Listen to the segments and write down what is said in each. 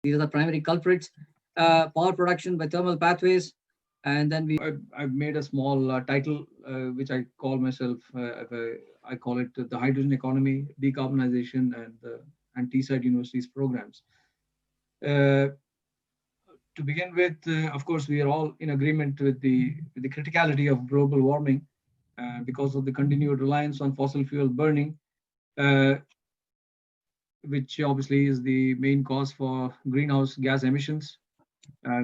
These are the primary culprits. Power production by thermal pathways. And then I've made a small title, which I call myself, I call it the hydrogen economy, decarbonization, and Teesside University's programs. Uh, to begin with, of course, we are all in agreement with the criticality of global warming because of the continued reliance on fossil fuel burning, uh, which obviously is the main cause for greenhouse gas emissions,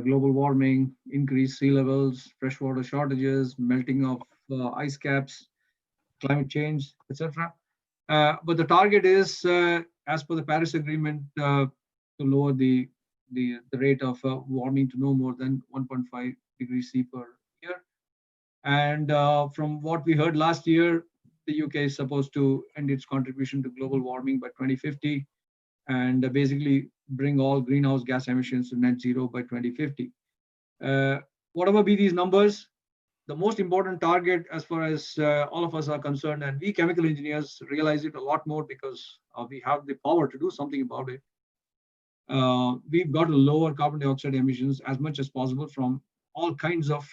global warming, increased sea levels, freshwater shortages, melting of ice caps, climate change, etc. But the target is, as per the Paris Agreement, to lower the rate of warming to no more than 1.5 degrees C per year. And from what we heard last year, the UK is supposed to end its contribution to global warming by 2050 and basically bring all greenhouse gas emissions to net zero by 2050. Whatever be these numbers, the most important target, as far as all of us are concerned, and we chemical engineers realize it a lot more because we have the power to do something about it. We've got to lower carbon dioxide emissions as much as possible from all kinds of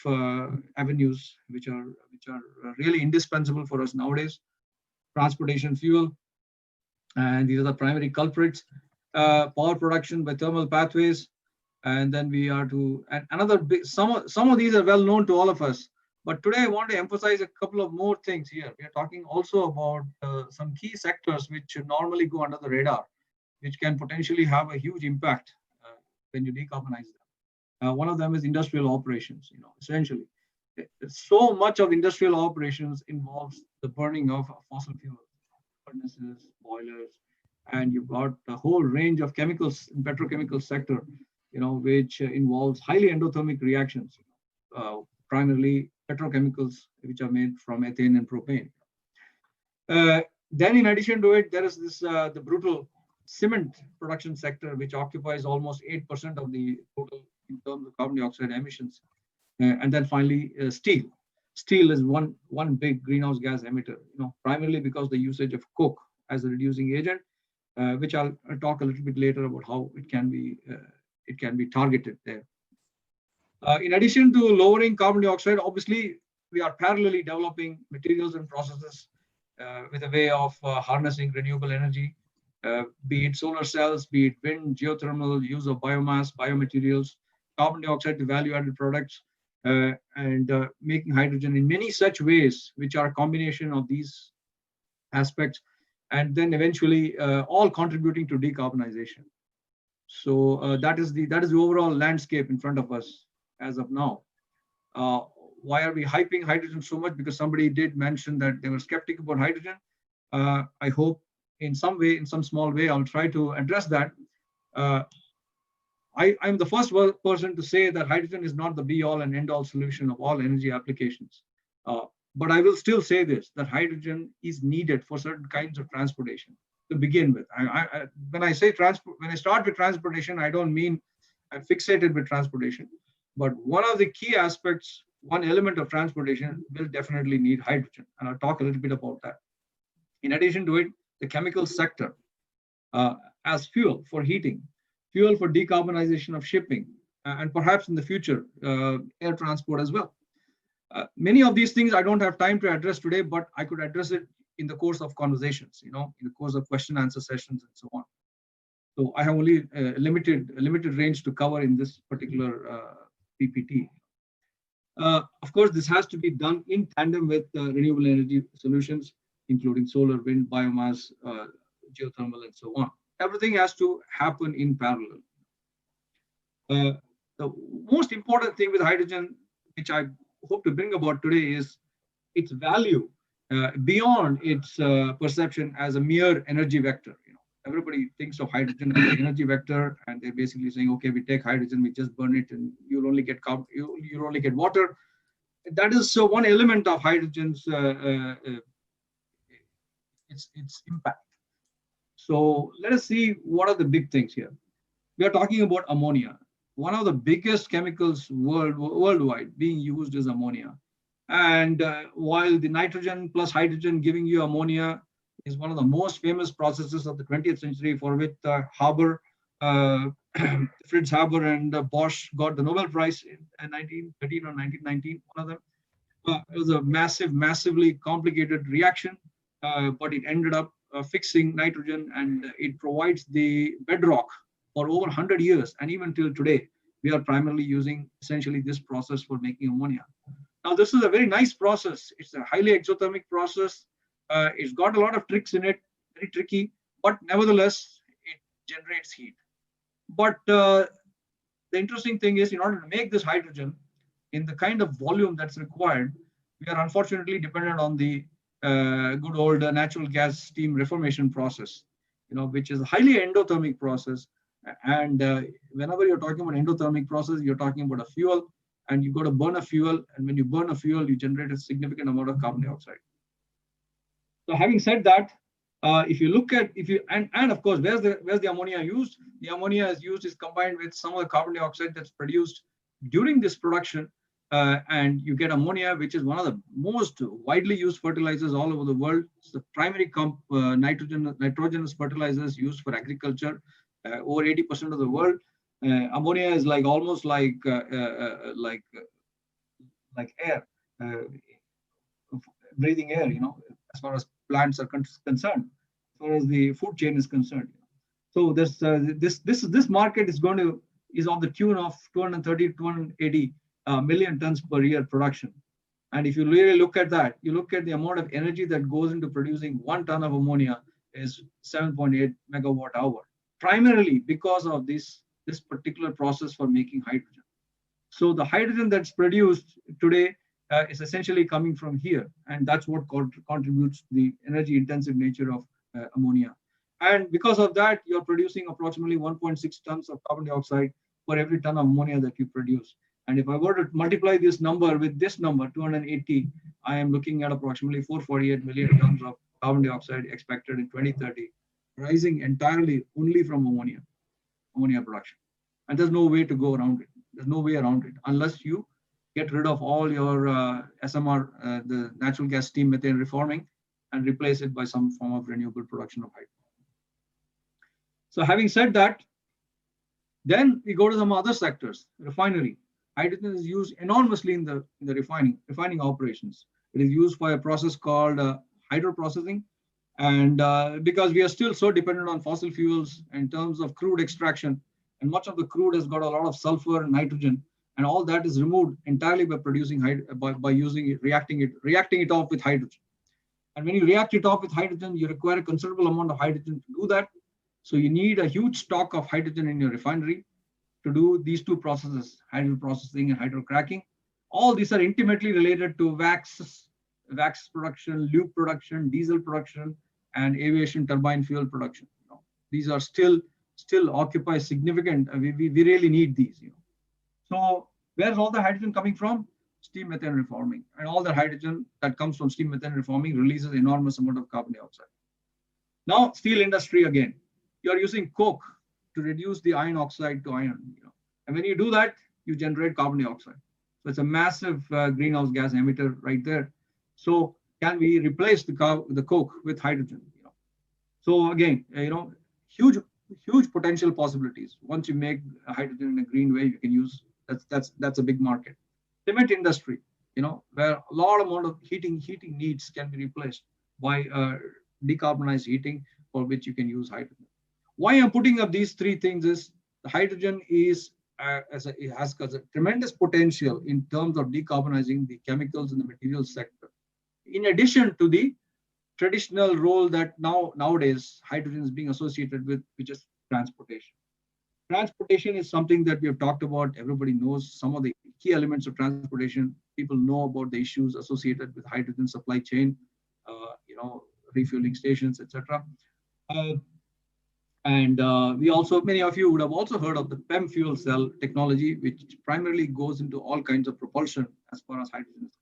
avenues, which are really indispensable for us nowadays. Transportation fuel, and these are the primary culprits. Power production by thermal pathways, and then we are to, and another big, some of these are well known to all of us, but today I want to emphasize a couple of more things here. We are talking also about some key sectors which normally go under the radar, which can potentially have a huge impact when you decarbonize them. One of them is industrial operations. Essentially, so much of industrial operations involves the burning of fossil fuels, furnaces, boilers, and you've got a whole range of chemicals in petrochemical sector, which involves highly endothermic reactions, primarily petrochemicals, which are made from ethane and propane. Then in addition to it, there is this the brutal cement production sector, which occupies almost 8% of the total in terms of carbon dioxide emissions. And then finally, steel. Steel is one big greenhouse gas emitter, primarily because the usage of coke as a reducing agent, which I'll talk a little bit later about how it can be targeted there. In addition to lowering carbon dioxide, obviously we are parallelly developing materials and processes with a way of harnessing renewable energy, be it solar cells, be it wind, geothermal, use of biomass, biomaterials, carbon dioxide to value-added products, and making hydrogen in many such ways, which are a combination of these aspects, and then eventually all contributing to decarbonization. So that is the overall landscape in front of us as of now. Why are we hyping hydrogen so much? Because somebody did mention that they were skeptical about hydrogen. I hope in some way, in some small way, I'll try to address that. I'm the first person to say that hydrogen is not the be-all and end-all solution of all energy applications. But I will still say this, that hydrogen is needed for certain kinds of transportation to begin with. When I start with transportation, I don't mean I'm fixated with transportation, but one of the key aspects, one element of transportation will definitely need hydrogen. And I'll talk a little bit about that. In addition to it, the chemical sector as fuel for heating, fuel for decarbonization of shipping, and perhaps in the future, air transport as well. Many of these things I don't have time to address today, but I could address it in the course of conversations, in the course of question answer sessions and so on. So I have only a limited range to cover in this particular PPT. Of course, this has to be done in tandem with renewable energy solutions, including solar, wind, biomass, geothermal, and so on. Everything has to happen in parallel. The most important thing with hydrogen, which I hope to bring about today, is its value beyond its perception as a mere energy vector. Everybody thinks of hydrogen as an energy vector, and they're basically saying, okay, we take hydrogen, we just burn it, and you'll only get you'll only get water. That is one element of hydrogen's its impact. So let us see what are the big things here. We are talking about ammonia. One of the biggest chemicals worldwide being used is ammonia. And while the nitrogen plus hydrogen giving you ammonia is one of the most famous processes of the 20th century, for which Haber Fritz Haber and Bosch got the Nobel Prize in 1913 or 1919, one of them. It was a massively complicated reaction, but it ended up fixing nitrogen, and it provides the bedrock for over 100 years. And even till today, we are primarily using essentially this process for making ammonia. Now, this is a very nice process. It's a highly exothermic process. It's got a lot of tricks in it, very tricky, but nevertheless, it generates heat. But the interesting thing is, in order to make this hydrogen in the kind of volume that's required, we are unfortunately dependent on the good old natural gas steam reformation process, which is a highly endothermic process. And whenever you're talking about endothermic process, you're talking about a fuel, and you've got to burn a fuel. And when you burn a fuel, you generate a significant amount of carbon dioxide. So having said that, if you look at, and of course, where's the ammonia used? The ammonia is combined with some of the carbon dioxide that's produced during this production, and you get ammonia, which is one of the most widely used fertilizers all over the world. It's the primary nitrogenous fertilizers used for agriculture over 80% of the world. Ammonia is like almost like air, breathing air, as far as plants are concerned, as far as the food chain is concerned. So there's this market is on the tune of 230 280 million tons per year production. And if you really look at that, you look at the amount of energy that goes into producing 1 ton of ammonia is 7.8 megawatt hour, primarily because of this particular process for making hydrogen. So the hydrogen that's produced today is essentially coming from here, and that's what contributes to the energy intensive nature of ammonia. And because of that, you're producing approximately 1.6 tons of carbon dioxide for every ton of ammonia that you produce. And if I were to multiply this number with this number, 280, I am looking at approximately 448 million tons of carbon dioxide expected in 2030, rising entirely only from ammonia production. And there's no way to go around it. There's no way around it unless you get rid of all your SMR, the natural gas steam methane reforming, and replace it by some form of renewable production of hydrogen. So having said that, then we go to some other sectors. Refinery. Hydrogen is used enormously in the refining operations. It is used for a process called hydroprocessing. And because we are still so dependent on fossil fuels in terms of crude extraction, and much of the crude has got a lot of sulfur and nitrogen, and all that is removed entirely by producing by using it, reacting it off with hydrogen. And when you react it off with hydrogen, you require a considerable amount of hydrogen to do that. So you need a huge stock of hydrogen in your refinery to do these two processes, hydroprocessing and hydrocracking. All these are intimately related to wax production, lube production, diesel production, and aviation turbine fuel production. These are still occupy significant. We really need these. So where's all the hydrogen coming from? Steam methane reforming, and all the hydrogen that comes from steam methane reforming releases enormous amount of carbon dioxide. Now, steel industry again. You are using coke to reduce the iron oxide to iron. And when you do that, you generate carbon dioxide. So it's a massive greenhouse gas emitter right there. So can we replace the coke with hydrogen? So again, huge potential possibilities. Once you make hydrogen in a green way, you can use that's a big market. Cement industry, where a lot amount of heating needs can be replaced by decarbonized heating, for which you can use hydrogen. Why I'm putting up these three things is the hydrogen is it has a tremendous potential in terms of decarbonizing the chemicals in the materials sector. In addition to the traditional role that nowadays hydrogen is being associated with, which is transportation. Transportation is something that we have talked about. Everybody knows some of the key elements of transportation. People know about the issues associated with hydrogen supply chain, refueling stations, etc. Many of you would have also heard of the PEM fuel cell technology, which primarily goes into all kinds of propulsion as far as hydrogen is.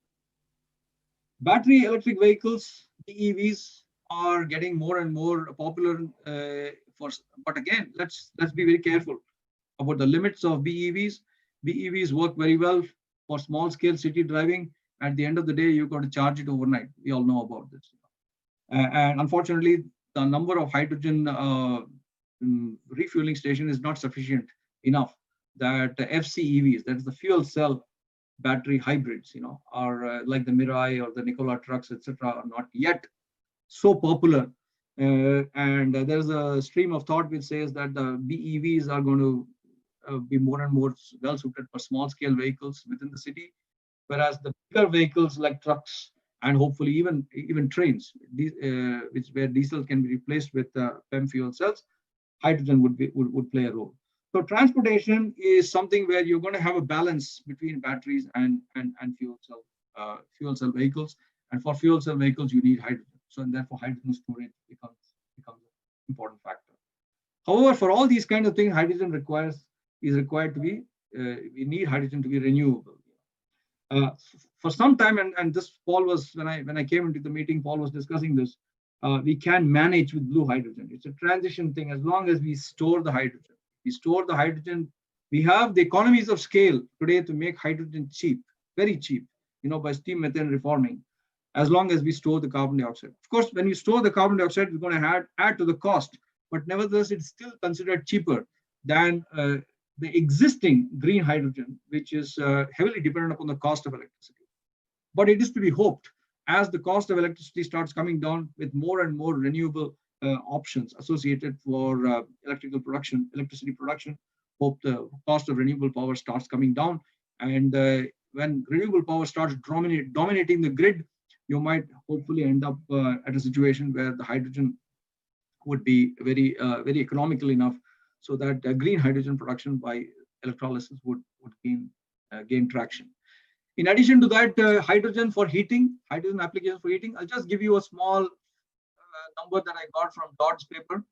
Battery electric vehicles, BEVs, are getting more and more popular. But again, let's be very careful about the limits of BEVs. BEVs work very well for small scale city driving. At the end of the day, you've got to charge it overnight. We all know about this. And unfortunately, the number of hydrogen refueling station is not sufficient enough that FCEVs, that is the fuel cell battery hybrids, are like the Mirai or the Nikola trucks, etc., are not yet so popular. And there's a stream of thought which says that the BEVs are going to be more and more well suited for small scale vehicles within the city, whereas the bigger vehicles like trucks and hopefully even trains, which where diesel can be replaced with PEM fuel cells, hydrogen would play a role. So transportation is something where you're going to have a balance between batteries and fuel cell vehicles. And for fuel cell vehicles, you need hydrogen. So and therefore, hydrogen storage becomes an important factor. However, for all these kind of things, hydrogen is required to be. We need hydrogen to be renewable. For some time, and this Paul was when I came into the meeting, Paul was discussing this. We can manage with blue hydrogen. It's a transition thing. As long as we store the hydrogen, we have the economies of scale today to make hydrogen cheap, very cheap, by steam methane reforming, as long as we store the carbon dioxide. Of course, when you store the carbon dioxide, we're going to add to the cost, but nevertheless, it's still considered cheaper than the existing green hydrogen, which is heavily dependent upon the cost of electricity. But it is to be hoped, as the cost of electricity starts coming down with more and more renewable options associated for electricity production, hope the cost of renewable power starts coming down. And when renewable power starts dominating the grid, you might hopefully end up at a situation where the hydrogen would be very economical enough so that green hydrogen production by electrolysis would gain traction. In addition to that, hydrogen applications for heating, I'll just give you a small number that I got from Dodd's paper.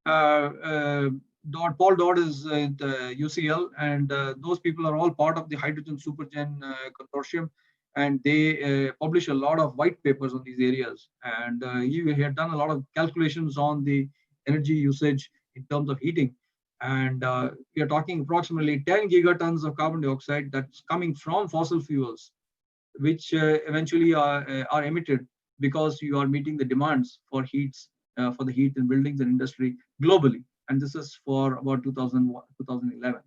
Paul Dodd is at UCL, and those people are all part of the Hydrogen Supergen consortium, and they publish a lot of white papers on these areas. And he had done a lot of calculations on the energy usage in terms of heating. And we are talking approximately 10 gigatons of carbon dioxide that's coming from fossil fuels, which eventually are emitted because you are meeting the demands for the heat in buildings and industry globally. And this is for about 2011.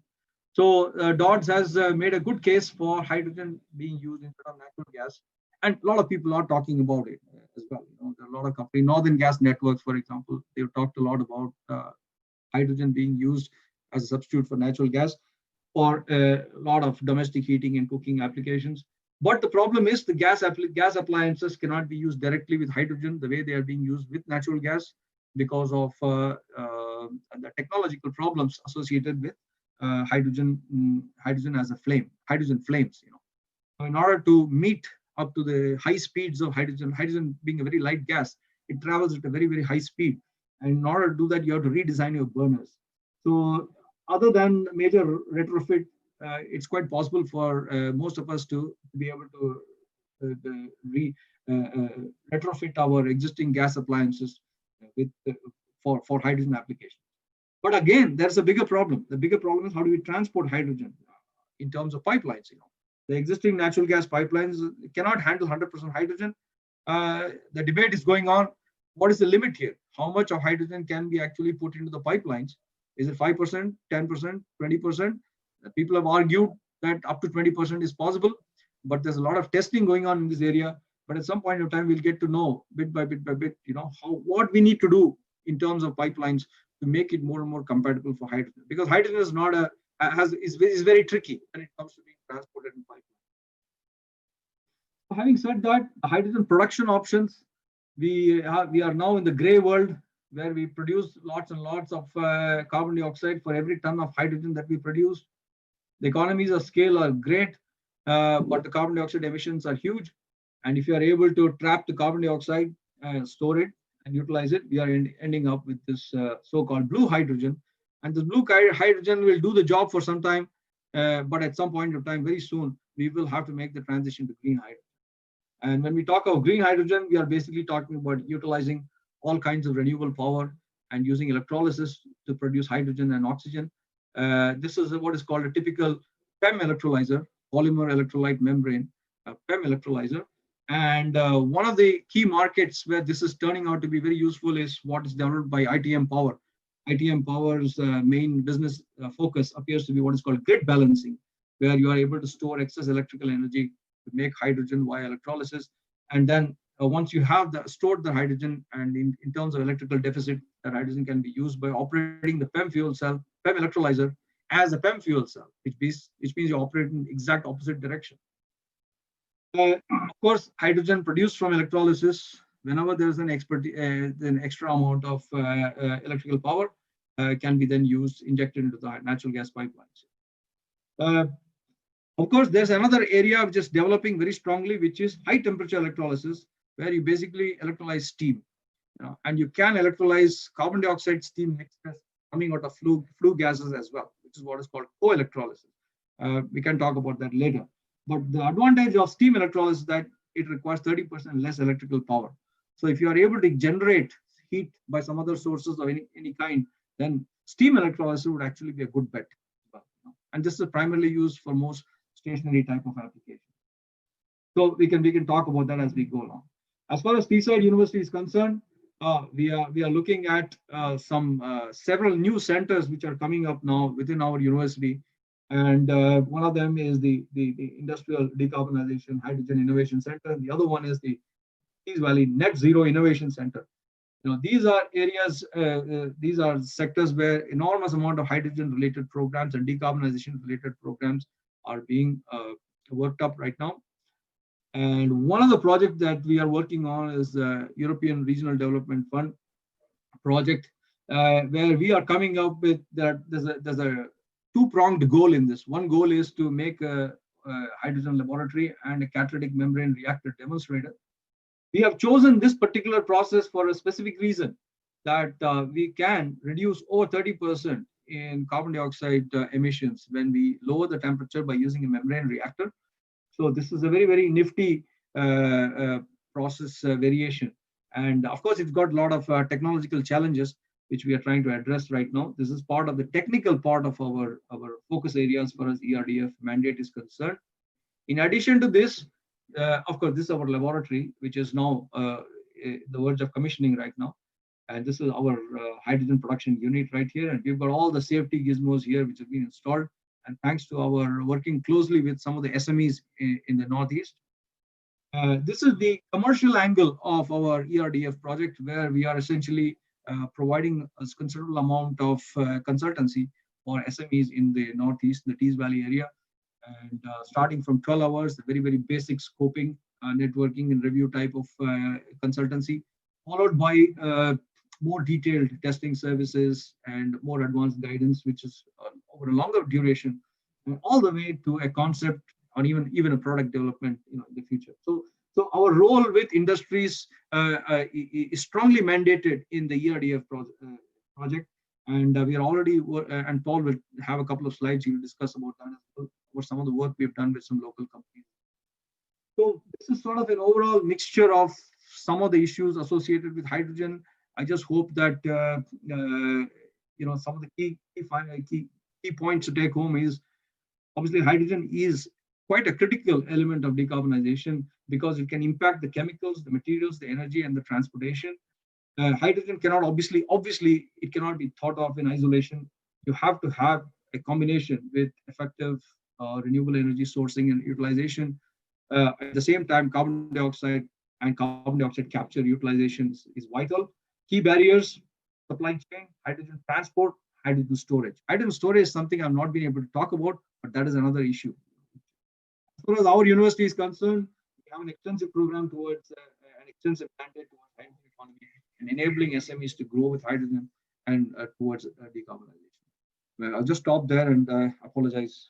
So Dodds has made a good case for hydrogen being used instead of natural gas. And a lot of people are talking about it as well. There are a lot of companies, Northern Gas Networks, for example, they've talked a lot about hydrogen being used as a substitute for natural gas for a lot of domestic heating and cooking applications. But the problem is the gas appliances cannot be used directly with hydrogen the way they are being used with natural gas because of the technological problems associated with hydrogen as a flame, hydrogen flames. So in order to meet up to the high speeds of hydrogen being a very light gas, it travels at a very, very high speed. And in order to do that, you have to redesign your burners. So other than major retrofit, it's quite possible for most of us to be able to retrofit our existing gas appliances for hydrogen application. But again, there's a bigger problem. The bigger problem is how do we transport hydrogen in terms of pipelines? The existing natural gas pipelines cannot handle 100% hydrogen. The debate is going on. What is the limit here? How much of hydrogen can be actually put into the pipelines? Is it 5%, 10%, 20%? People have argued that up to 20% is possible, but there's a lot of testing going on in this area. But at some point of time, we'll get to know bit by bit, what we need to do in terms of pipelines to make it more and more compatible for hydrogen. Because hydrogen is not is very tricky when it comes to being transported in pipelines. So having said that, hydrogen production options, we are now in the gray world where we produce lots and lots of carbon dioxide for every ton of hydrogen that we produce. The economies of scale are great, but the carbon dioxide emissions are huge. And if you are able to trap the carbon dioxide, store it, and utilize it, we are ending up with this so-called blue hydrogen. And this blue hydrogen will do the job for some time, but at some point of time, very soon, we will have to make the transition to green hydrogen. And when we talk of green hydrogen, we are basically talking about utilizing all kinds of renewable power and using electrolysis to produce hydrogen and oxygen. This is what is called a typical PEM electrolyzer, polymer electrolyte membrane, PEM electrolyzer. And one of the key markets where this is turning out to be very useful is what is developed by ITM Power. ITM Power's main business focus appears to be what is called grid balancing, where you are able to store excess electrical energy to make hydrogen via electrolysis. And then once you have stored the hydrogen, and in terms of electrical deficit, that hydrogen can be used by operating the PEM fuel cell, PEM electrolyzer as a PEM fuel cell, which means you operate in exact opposite direction. Of course, hydrogen produced from electrolysis, whenever there's an extra amount of electrical power, can be then used, injected into the natural gas pipelines. Of course, there's another area which is developing very strongly, which is high temperature electrolysis, where you basically electrolyze steam, and you can electrolyze carbon dioxide steam mixtures coming out of flue gases as well, which is what is called co-electrolysis. We can talk about that later. But the advantage of steam electrolysis is that it requires 30% less electrical power. So if you are able to generate heat by some other sources of any kind, then steam electrolysis would actually be a good bet. And this is primarily used for most stationary type of application. So we can talk about that as we go along. As far as Teesside University is concerned, we are looking at several new centers which are coming up now within our university, and one of them is the Industrial Decarbonization Hydrogen Innovation Center. The other one is the Tees Valley Net Zero Innovation Center. These are areas, these are sectors where enormous amount of hydrogen-related programs and decarbonization-related programs are being worked up right now. And one of the projects that we are working on is the European Regional Development Fund project, where we are coming up with that there's a two-pronged goal in this. One goal is to make a hydrogen laboratory and a catalytic membrane reactor demonstrator. We have chosen this particular process for a specific reason, that we can reduce over 30% in carbon dioxide emissions when we lower the temperature by using a membrane reactor. So this is a very, very nifty process variation. And of course, it's got a lot of technological challenges, which we are trying to address right now. This is part of the technical part of our focus area as far as ERDF mandate is concerned. In addition to this, of course, this is our laboratory, which is now the verge of commissioning right now. And this is our hydrogen production unit right here. And we've got all the safety gizmos here, which have been installed. And thanks to our working closely with some of the SMEs in the Northeast. This is the commercial angle of our ERDF project, where we are essentially providing a considerable amount of consultancy for SMEs in the Northeast, the Tees Valley area. And starting from 12 hours, the very, very basic scoping, networking and review type of consultancy, followed by more detailed testing services and more advanced guidance, which is over a longer duration, all the way to a concept or even a product development in the future. So our role with industries is strongly mandated in the ERDF project. And we are already, and Paul will have a couple of slides he will discuss about that, or some of the work we've done with some local companies. So this is sort of an overall mixture of some of the issues associated with hydrogen. I just hope that some of the key points to take home is, obviously hydrogen is quite a critical element of decarbonization because it can impact the chemicals, the materials, the energy, and the transportation. Hydrogen cannot obviously it cannot be thought of in isolation. You have to have a combination with effective renewable energy sourcing and utilization. At the same time, carbon dioxide and carbon dioxide capture utilization is vital. Key barriers: supply chain, hydrogen transport, hydrogen storage. Hydrogen storage is something I've not been able to talk about, but that is another issue. As far as our university is concerned, we have an extensive program towards an extensive mandate towards hydrogen economy and enabling SMEs to grow with hydrogen and towards decarbonization. Well, I'll just stop there and apologize.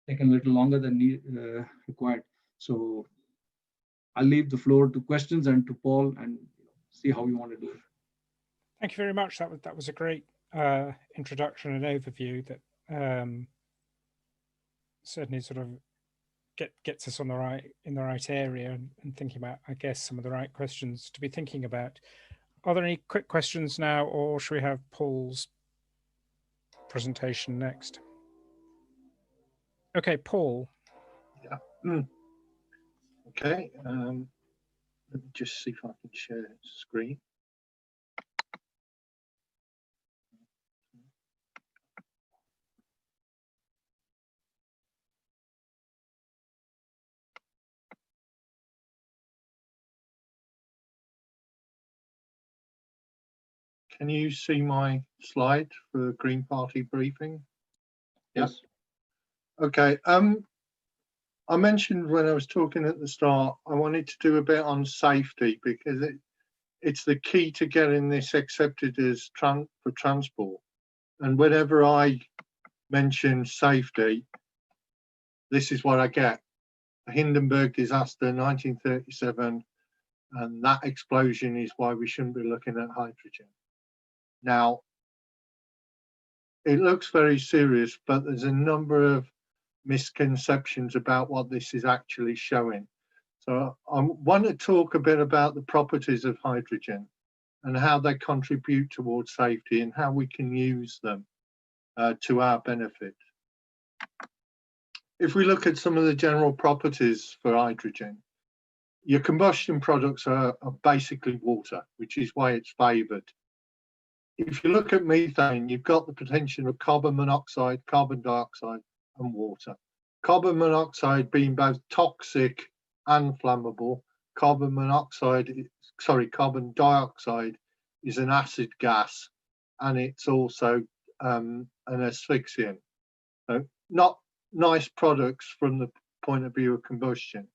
Taken a little longer than required. So I'll leave the floor to questions and to Paul and see how we want to do it. Thank you very much. That was a great introduction and overview that certainly sort of gets us on in the right area and thinking about, I guess, some of the right questions to be thinking about. Are there any quick questions now, or should we have Paul's presentation next? Okay, Paul. Yeah. Okay. Let me just see if I can share screen. Can you see my slide for Green Party briefing? Yes. Okay. I mentioned when I was talking at the start, I wanted to do a bit on safety because it's the key to getting this accepted as for transport. And whenever I mention safety, this is what I get. The Hindenburg disaster, 1937, and that explosion is why we shouldn't be looking at hydrogen. Now, it looks very serious, but there's a number of misconceptions about what this is actually showing. So I want to talk a bit about the properties of hydrogen and how they contribute towards safety and how we can use them to our benefit. If we look at some of the general properties for hydrogen, your combustion products are basically water, which is why it's favoured. If you look at methane, you've got the potential of carbon monoxide, carbon dioxide, and water. Carbon monoxide being both toxic and flammable. Carbon dioxide is an acid gas, and it's also an asphyxiant. So not nice products from the point of view of combustion.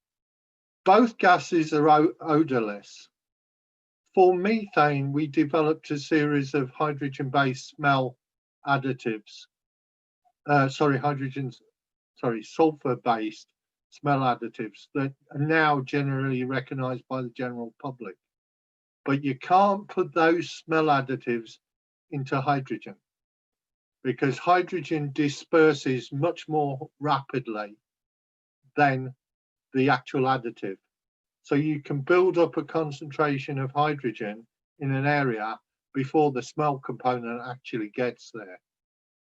Both gases are odorless. For methane, we developed a series of hydrogen-based smell additives. Sulfur-based smell additives that are now generally recognized by the general public. But you can't put those smell additives into hydrogen because hydrogen disperses much more rapidly than the actual additive. So you can build up a concentration of hydrogen in an area before the smell component actually gets there.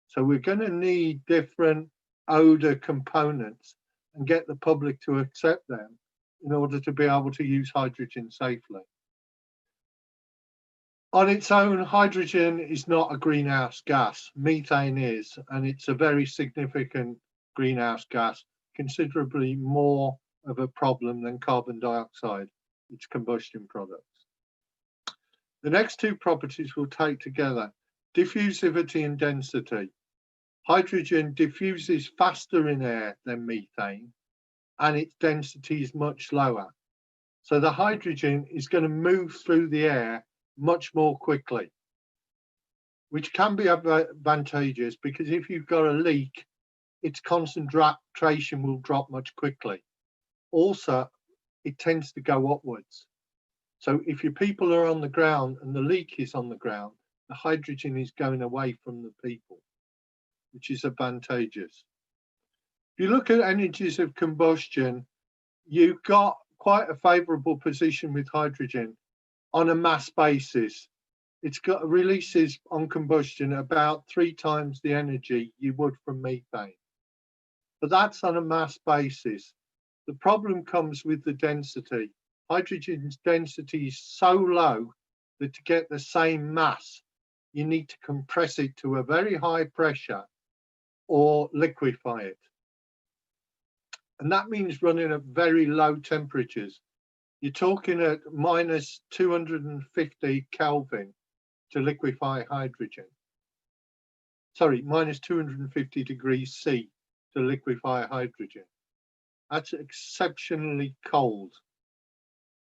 So we're going to need different odor components and get the public to accept them in order to be able to use hydrogen safely. On its own, hydrogen is not a greenhouse gas. Methane is, and it's a very significant greenhouse gas, considerably more of a problem than carbon dioxide, its combustion products. The next two properties we'll take together, diffusivity and density. Hydrogen diffuses faster in air than methane, and its density is much lower. So the hydrogen is going to move through the air much more quickly, which can be advantageous because if you've got a leak, its concentration will drop much quickly. Also, it tends to go upwards. So if your people are on the ground and the leak is on the ground, the hydrogen is going away from the people, which is advantageous. If you look at energies of combustion, you've got quite a favourable position with hydrogen on a mass basis. It's got releases on combustion about 3 times the energy you would from methane. But that's on a mass basis. The problem comes with the density. Hydrogen's density is so low that to get the same mass, you need to compress it to a very high pressure or liquefy it. And that means running at very low temperatures. You're talking at minus 250 Kelvin to liquefy hydrogen. Sorry, minus 250 degrees C to liquefy hydrogen. That's exceptionally cold.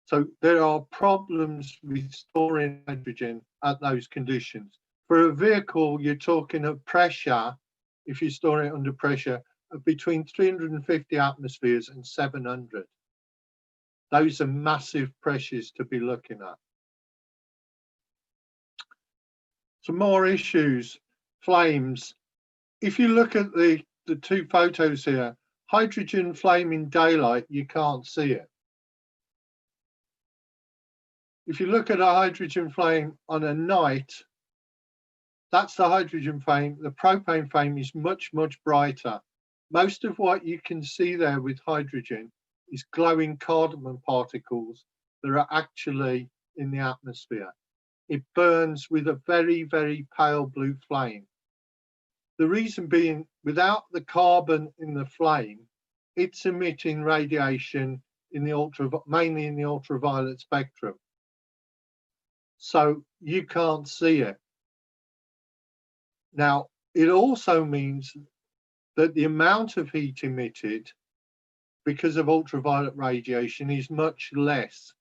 So there are problems with storing hydrogen at those conditions. For a vehicle, you're talking of pressure, if you store it under pressure, of between 350 atmospheres and 700. Those are massive pressures to be looking at. Some more issues, flames. If you look at the two photos here, hydrogen flame in daylight, you can't see it. If you look at a hydrogen flame on a night, that's the hydrogen flame. The propane flame is much, much brighter. Most of what you can see there with hydrogen is glowing carbon particles that are actually in the atmosphere. It burns with a very, very pale blue flame. The reason being, without the carbon in the flame, it's emitting radiation in the mainly in the ultraviolet spectrum. so you can't see it. Now, it also means that the amount of heat emitted because of ultraviolet radiation is much less.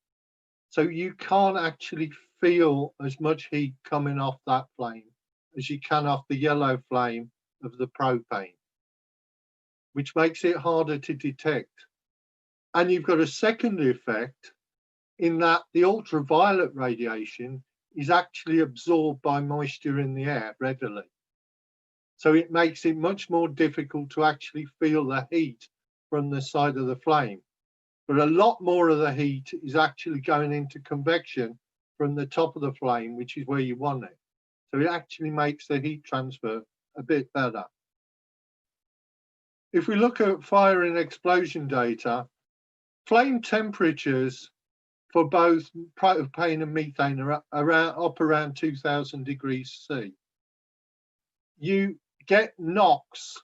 So you can't actually feel as much heat coming off that flame as you can off the yellow flame of the propane, which makes it harder to detect. And you've got a secondary effect in that the ultraviolet radiation is actually absorbed by moisture in the air readily. So it makes it much more difficult to actually feel the heat from the side of the flame. But a lot more of the heat is actually going into convection from the top of the flame, which is where you want it. So it actually makes the heat transfer a bit better. If we look at fire and explosion data, flame temperatures for both propane and methane are up around 2000 degrees C. You get NOx,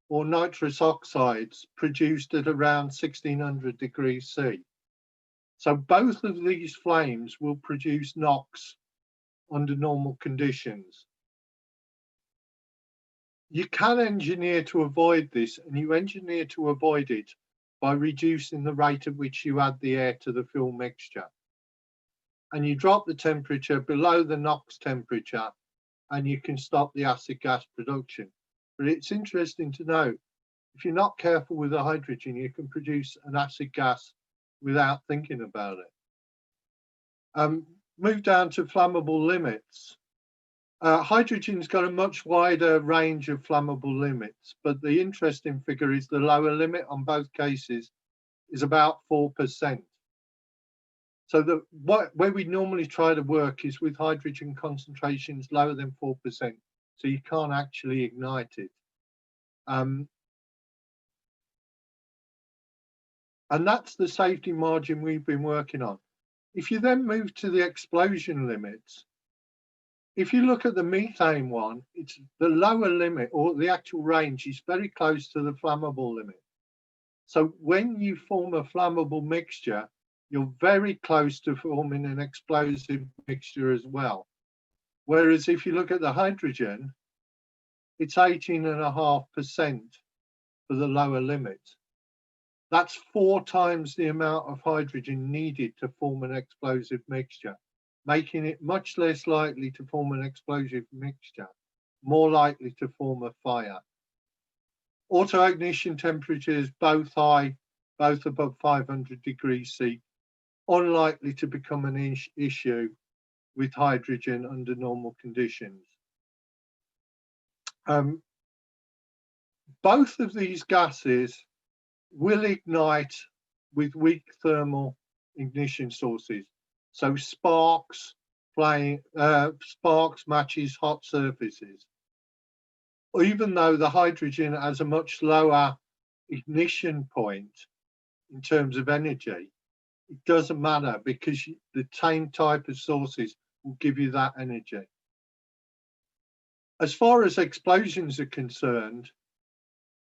or nitrous oxides, produced at around 1600 degrees C. So both of these flames will produce NOx under normal conditions. You can engineer to avoid this, and you engineer to avoid it by reducing the rate at which you add the air to the fuel mixture. And you drop the temperature below the NOx temperature, and you can stop the acid gas production. But it's interesting to note, if you're not careful with the hydrogen, you can produce an acid gas without thinking about it. Move down to flammable limits. Hydrogen's got a much wider range of flammable limits, but the interesting figure is the lower limit on both cases is about 4%. So where we normally try to work is with hydrogen concentrations lower than 4%, so you can't actually ignite it. And that's the safety margin we've been working on. If you then move to the explosion limits, if you look at the methane one, it's the lower limit, or the actual range is very close to the flammable limit. So when you form a flammable mixture, you're very close to forming an explosive mixture as well. Whereas if you look at the hydrogen, it's 18.5% for the lower limit. That's 4 times the amount of hydrogen needed to form an explosive mixture, making it much less likely to form an explosive mixture, more likely to form a fire. Auto ignition temperatures, both high, both above 500 degrees C, unlikely to become an issue with hydrogen under normal conditions. Both of these gases will ignite with weak thermal ignition sources. So sparks, matches, hot surfaces. Even though the hydrogen has a much lower ignition point in terms of energy, it doesn't matter because the same type of sources will give you that energy. As far as explosions are concerned,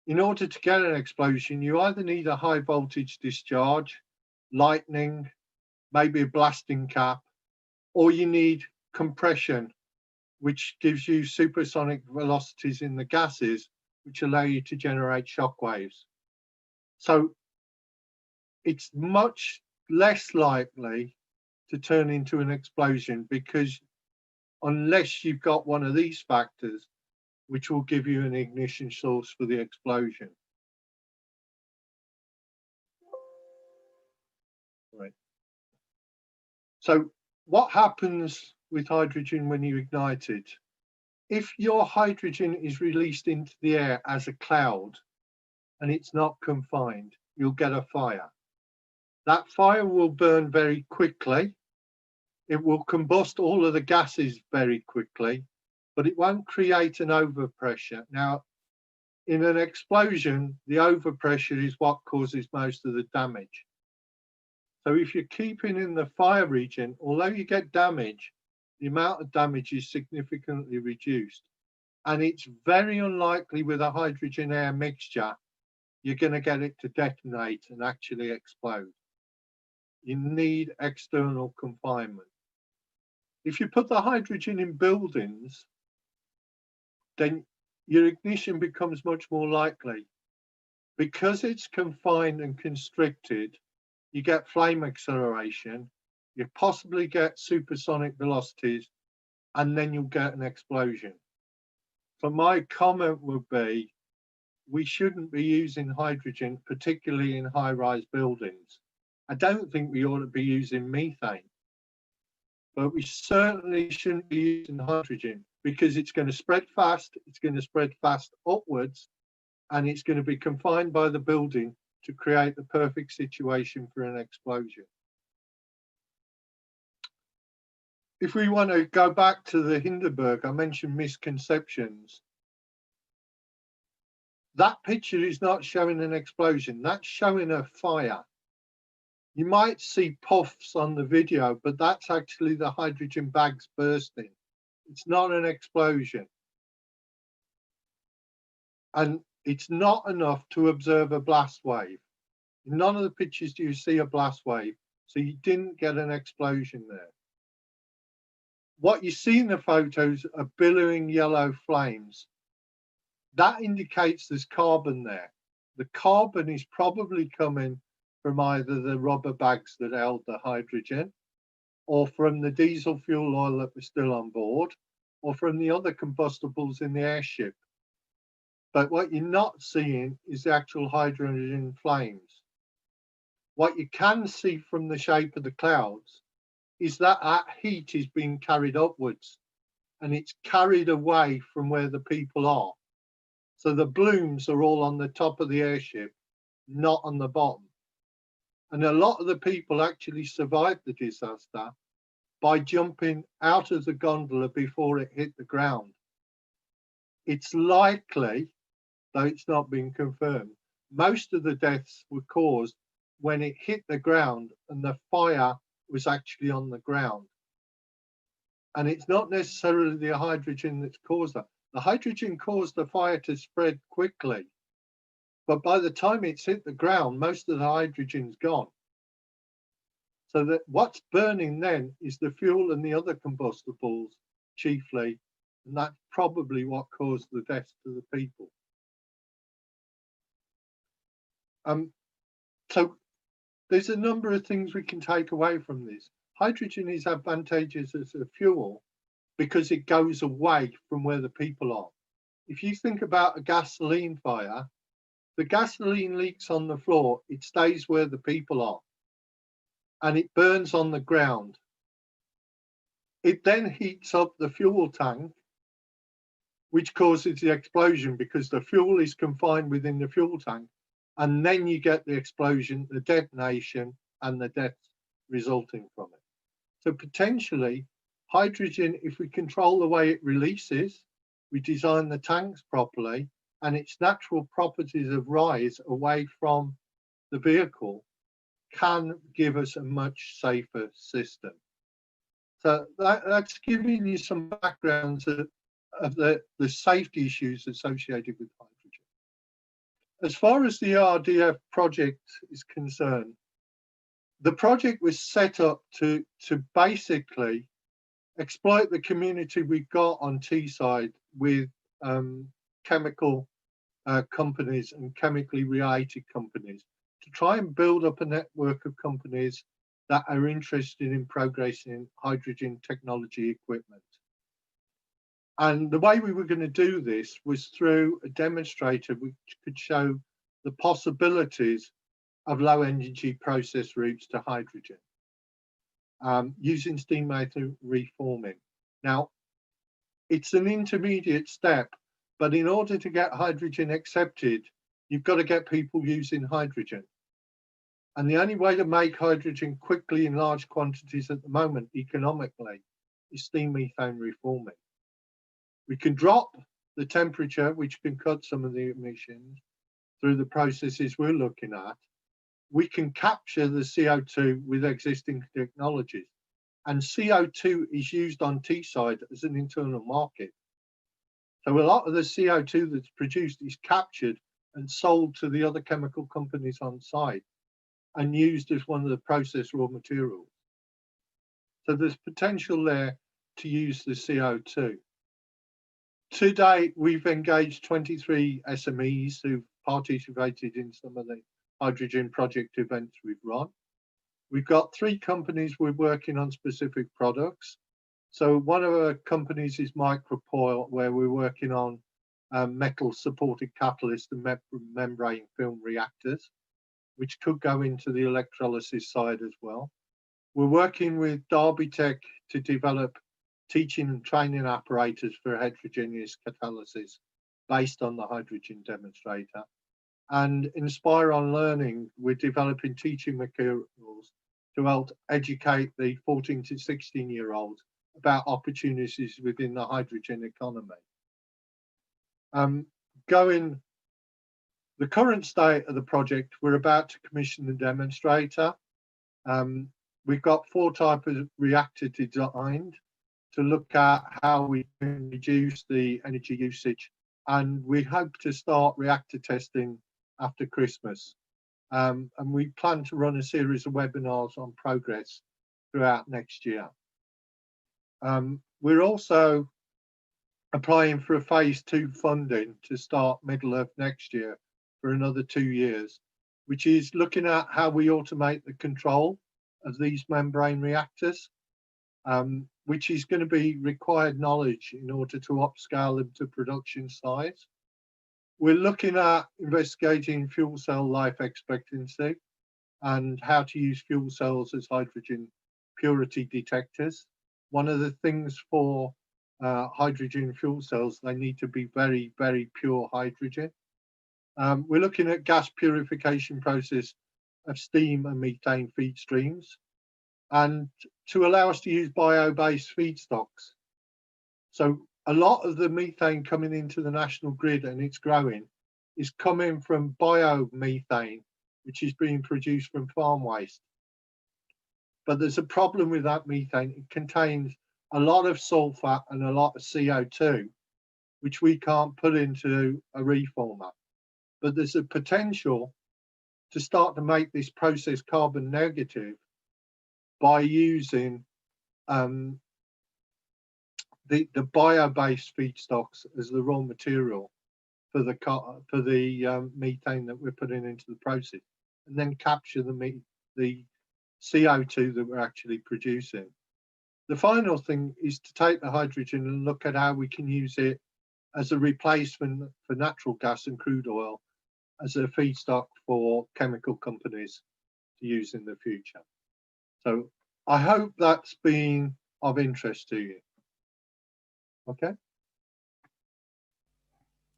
in order to get an explosion, you either need a high voltage discharge, lightning, maybe a blasting cap, or you need compression, which gives you supersonic velocities in the gases, which allow you to generate shock waves. So it's much less likely to turn into an explosion because unless you've got one of these factors, which will give you an ignition source for the explosion. Right. So what happens with hydrogen when you ignite it? If your hydrogen is released into the air as a cloud and it's not confined, you'll get a fire. That fire will burn very quickly. It will combust all of the gases very quickly, but it won't create an overpressure. Now, in an explosion, the overpressure is what causes most of the damage. So if you're keeping in the fire region, although you get damage, the amount of damage is significantly reduced. And it's very unlikely with a hydrogen air mixture, you're going to get it to detonate and actually explode. You need external confinement. If you put the hydrogen in buildings, then your ignition becomes much more likely. Because it's confined and constricted, you get flame acceleration, you possibly get supersonic velocities, and then you'll get an explosion. So my comment would be, we shouldn't be using hydrogen, particularly in high-rise buildings. I don't think we ought to be using methane, but we certainly shouldn't be using hydrogen because it's going to spread fast, it's going to spread fast upwards, and it's going to be confined by the building to create the perfect situation for an explosion. If we want to go back to the Hindenburg, I mentioned misconceptions. That picture is not showing an explosion, that's showing a fire. You might see puffs on the video, but that's actually the hydrogen bags bursting. It's not an explosion. And it's not enough to observe a blast wave. In none of the pictures do you see a blast wave, so you didn't get an explosion there. What you see in the photos are billowing yellow flames. That indicates there's carbon there. The carbon is probably coming from either the rubber bags that held the hydrogen, or from the diesel fuel oil that was still on board, or from the other combustibles in the airship. But what you're not seeing is the actual hydrogen flames. What you can see from the shape of the clouds is that that heat is being carried upwards, and it's carried away from where the people are. So the blooms are all on the top of the airship, not on the bottom. And a lot of the people actually survived the disaster by jumping out of the gondola before it hit the ground. It's likely, though it's not been confirmed, most of the deaths were caused when it hit the ground and the fire was actually on the ground. And it's not necessarily the hydrogen that's caused that. The hydrogen caused the fire to spread quickly, but by the time it's hit the ground, most of the hydrogen's gone. So that what's burning then is the fuel and the other combustibles chiefly, and that's probably what caused the deaths to the people. So there's a number of things we can take away from this. Hydrogen is advantageous as a fuel because it goes away from where the people are. If you think about a gasoline fire, the gasoline leaks on the floor, it stays where the people are, and it burns on the ground. It then heats up the fuel tank, which causes the explosion because the fuel is confined within the fuel tank, and then you get the explosion, the detonation, and the deaths resulting from it. So potentially, hydrogen, if we control the way it releases, we design the tanks properly, and its natural properties of rise away from the vehicle can give us a much safer system. So that's giving you some backgrounds of the safety issues associated with hydrogen. As far as the RDF project is concerned, the project was set up to basically exploit the community we got on Teesside with chemical companies and chemically related companies to try and build up a network of companies that are interested in progressing hydrogen technology equipment. And the way we were going to do this was through a demonstrator which could show the possibilities of low energy process routes to hydrogen using steam methane reforming. Now, it's an intermediate step, but in order to get hydrogen accepted, you've got to get people using hydrogen. And the only way to make hydrogen quickly in large quantities at the moment, economically, is steam methane reforming. We can drop the temperature, which can cut some of the emissions through the processes we're looking at. We can capture the CO2 with existing technologies. And CO2 is used on Teesside as an internal market. So a lot of the CO2 that's produced is captured and sold to the other chemical companies on site and used as one of the process raw materials. So there's potential there to use the CO2. To date, we've engaged 23 SMEs who've participated in some of the hydrogen project events we've run. We've got 3 companies we're working on specific products. So one of our companies is Micropoil, where we're working on metal supported catalyst and membrane film reactors, which could go into the electrolysis side as well. We're working with Derby Tech to develop teaching and training apparatus for heterogeneous catalysis based on the hydrogen demonstrator. And Inspire on Learning, we're developing teaching materials to help educate the 14 to 16-year-olds about opportunities within the hydrogen economy. The current state of the project, we're about to commission the demonstrator. We've got 4 types of reactor designed to look at how we can reduce the energy usage, and we hope to start reactor testing after Christmas. And we plan to run a series of webinars on progress throughout next year. We're also applying for a phase 2 funding to start middle of next year for another 2 years, which is looking at how we automate the control of these membrane reactors, which is going to be required knowledge in order to upscale them to production size. We're looking at investigating fuel cell life expectancy and how to use fuel cells as hydrogen purity detectors. One of the things for hydrogen fuel cells, they need to be very, very pure hydrogen. We're looking at gas purification process of steam and methane feed streams, and to allow us to use bio-based feedstocks. So a lot of the methane coming into the national grid, and it's growing, is coming from biomethane, which is being produced from farm waste. But there's a problem with that methane. It contains a lot of sulfur and a lot of CO2, which we can't put into a reformer. But there's a potential to start to make this process carbon negative by using the bio-based feedstocks as the raw material for the methane that we're putting into the process, and then capture the CO2 that we're actually producing. The final thing is to take the hydrogen and look at how we can use it as a replacement for natural gas and crude oil as a feedstock for chemical companies to use in the future. So I hope that's been of interest to you. Okay.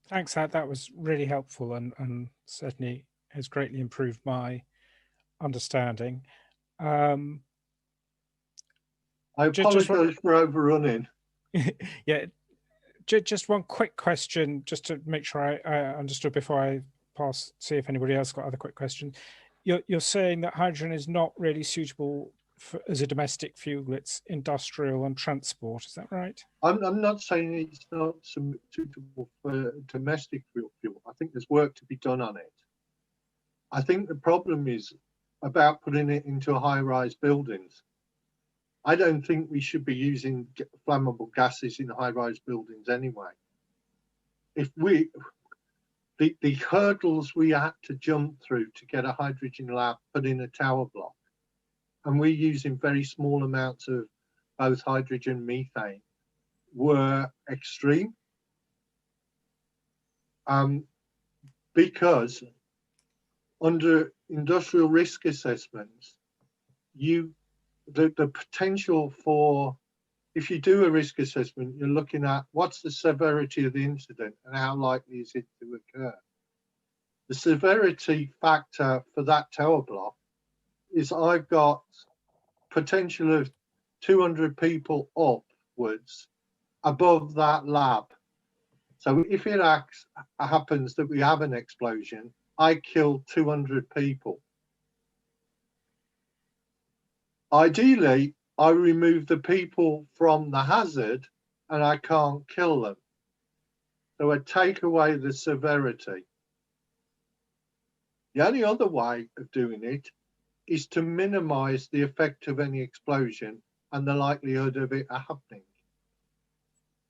Thanks, that was really helpful and certainly has greatly improved my understanding. I apologize for overrunning. Yeah, just one quick question, just to make sure I understood before I see if anybody else got other quick questions. You're saying that hydrogen is not really suitable as a domestic fuel, it's industrial and transport, is that right? I'm not saying it's not suitable for domestic fuel. I think there's work to be done on it. I think the problem is about putting it into high-rise buildings. I don't think we should be using flammable gases in high-rise buildings anyway. The hurdles we had to jump through to get a hydrogen lab put in a tower block, and we're using very small amounts of both hydrogen and methane, were extreme. Because under industrial risk assessments, the potential for, if you do a risk assessment, you're looking at what's the severity of the incident and how likely is it to occur. The severity factor for that tower block is I've got potential of 200 people upwards above that lab. So if it happens that we have an explosion, I kill 200 people. Ideally, I remove the people from the hazard and I can't kill them. So I take away the severity. The only other way of doing it is to minimize the effect of any explosion and the likelihood of it happening.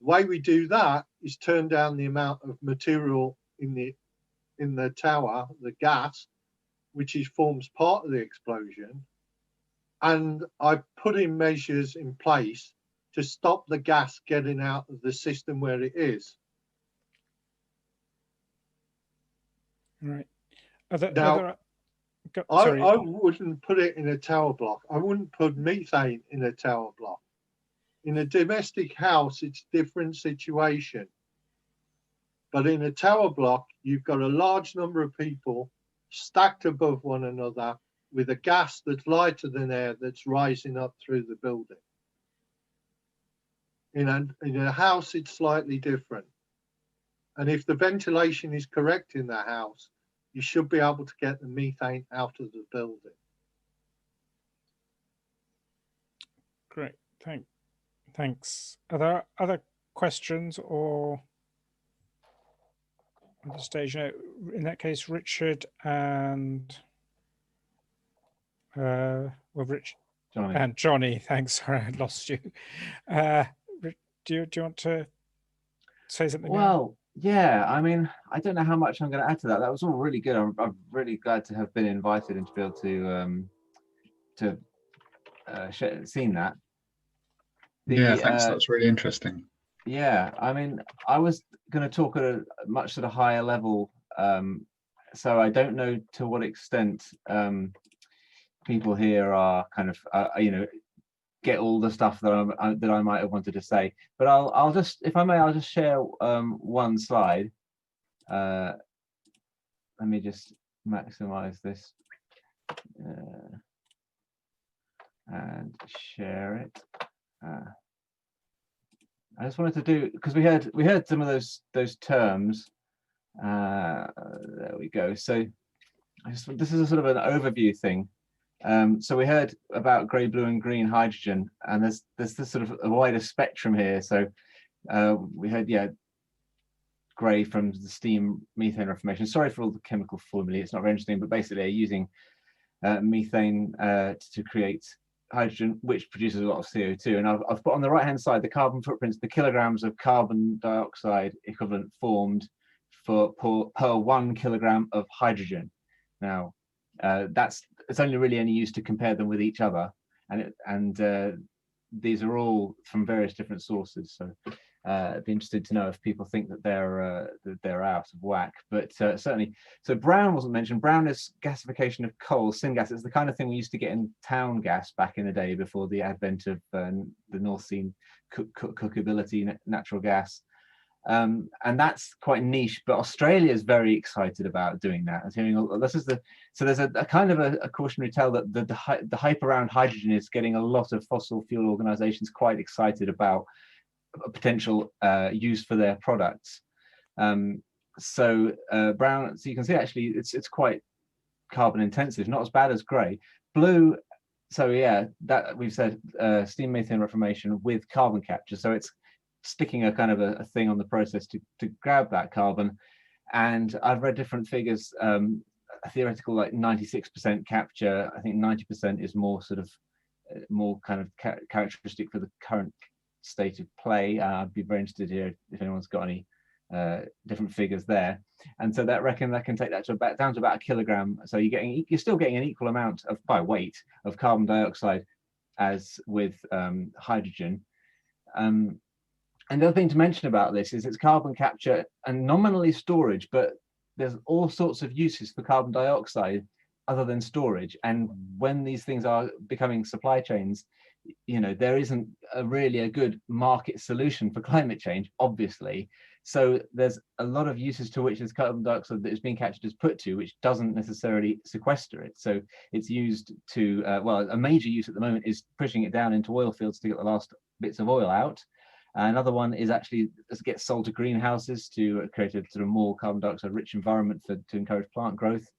The way we do that is turn down the amount of material in the tower, the gas, which forms part of the explosion. And I put in measures in place to stop the gas getting out of the system where it is. Right. Now, sorry. I wouldn't put it in a tower block. I wouldn't put methane in a tower block. In a domestic house, it's a different situation. But in a tower block, you've got a large number of people stacked above one another with a gas that's lighter than air that's rising up through the building. In a house, it's slightly different. And if the ventilation is correct in the house, you should be able to get the methane out of the building. Great, thanks. Are there other questions or at this stage? No, in that case, Richard and Rich Jonny. and Jonny. Thanks. Sorry, I lost you. Do you want to say something? Well, yeah. I mean, I don't know how much I'm going to add to that. That was all really good. I'm really glad to have been invited and to be able to seen that. Yeah, thanks. That's really interesting. Yeah, I mean, I was going to talk at a much sort of higher level, so I don't know to what extent people here are kind of, get all the stuff that I might have wanted to say. But I'll just, if I may, I'll just share one slide. Let me just maximize this and share it. I just wanted to do, because we heard some of those terms. There we go. So this is a sort of an overview thing. So we heard about grey, blue, and green hydrogen, and there's this sort of a wider spectrum here. So we heard, grey from the steam methane reformation. Sorry for all the chemical formulae, it's not very interesting, but basically they're using methane to create hydrogen, which produces a lot of CO2. And I've put on the right hand side the carbon footprints, the kilograms of carbon dioxide equivalent formed per 1 kilogram of hydrogen. Now it's only really any use to compare them with each other, and these are all from various different sources. So I'd be interested to know if people think that they're out of whack. But certainly, so brown wasn't mentioned. Brown is gasification of coal, syngas. It's the kind of thing we used to get in town gas back in the day before the advent of the North Sea cookability natural gas. And that's quite niche, but Australia is very excited about doing that. So there's a kind of a cautionary tale that the hype around hydrogen is getting a lot of fossil fuel organizations quite excited about a potential use for their products. Brown, so you can see actually it's quite carbon intensive, not as bad as grey. Blue, so yeah, that we've said steam methane reformation with carbon capture. So it's sticking a kind of a thing on the process to grab that carbon. And I've read different figures, a theoretical like 96% capture. I think 90% is more sort of more kind of characteristic for the current state of play. I'd be very interested here if anyone's got any different figures there. And so that can take that to down to about a kilogram. So you're still getting an equal amount of by weight of carbon dioxide as with hydrogen. And the other thing to mention about this is it's carbon capture and nominally storage, but there's all sorts of uses for carbon dioxide other than storage. And when these things are becoming supply chains, there isn't really a good market solution for climate change, obviously. So there's a lot of uses to which this carbon dioxide that is being captured is put to, which doesn't necessarily sequester it. So it's used to, a major use at the moment is pushing it down into oil fields to get the last bits of oil out. Another one is actually get sold to greenhouses to create a sort of more carbon dioxide rich environment to encourage plant growth.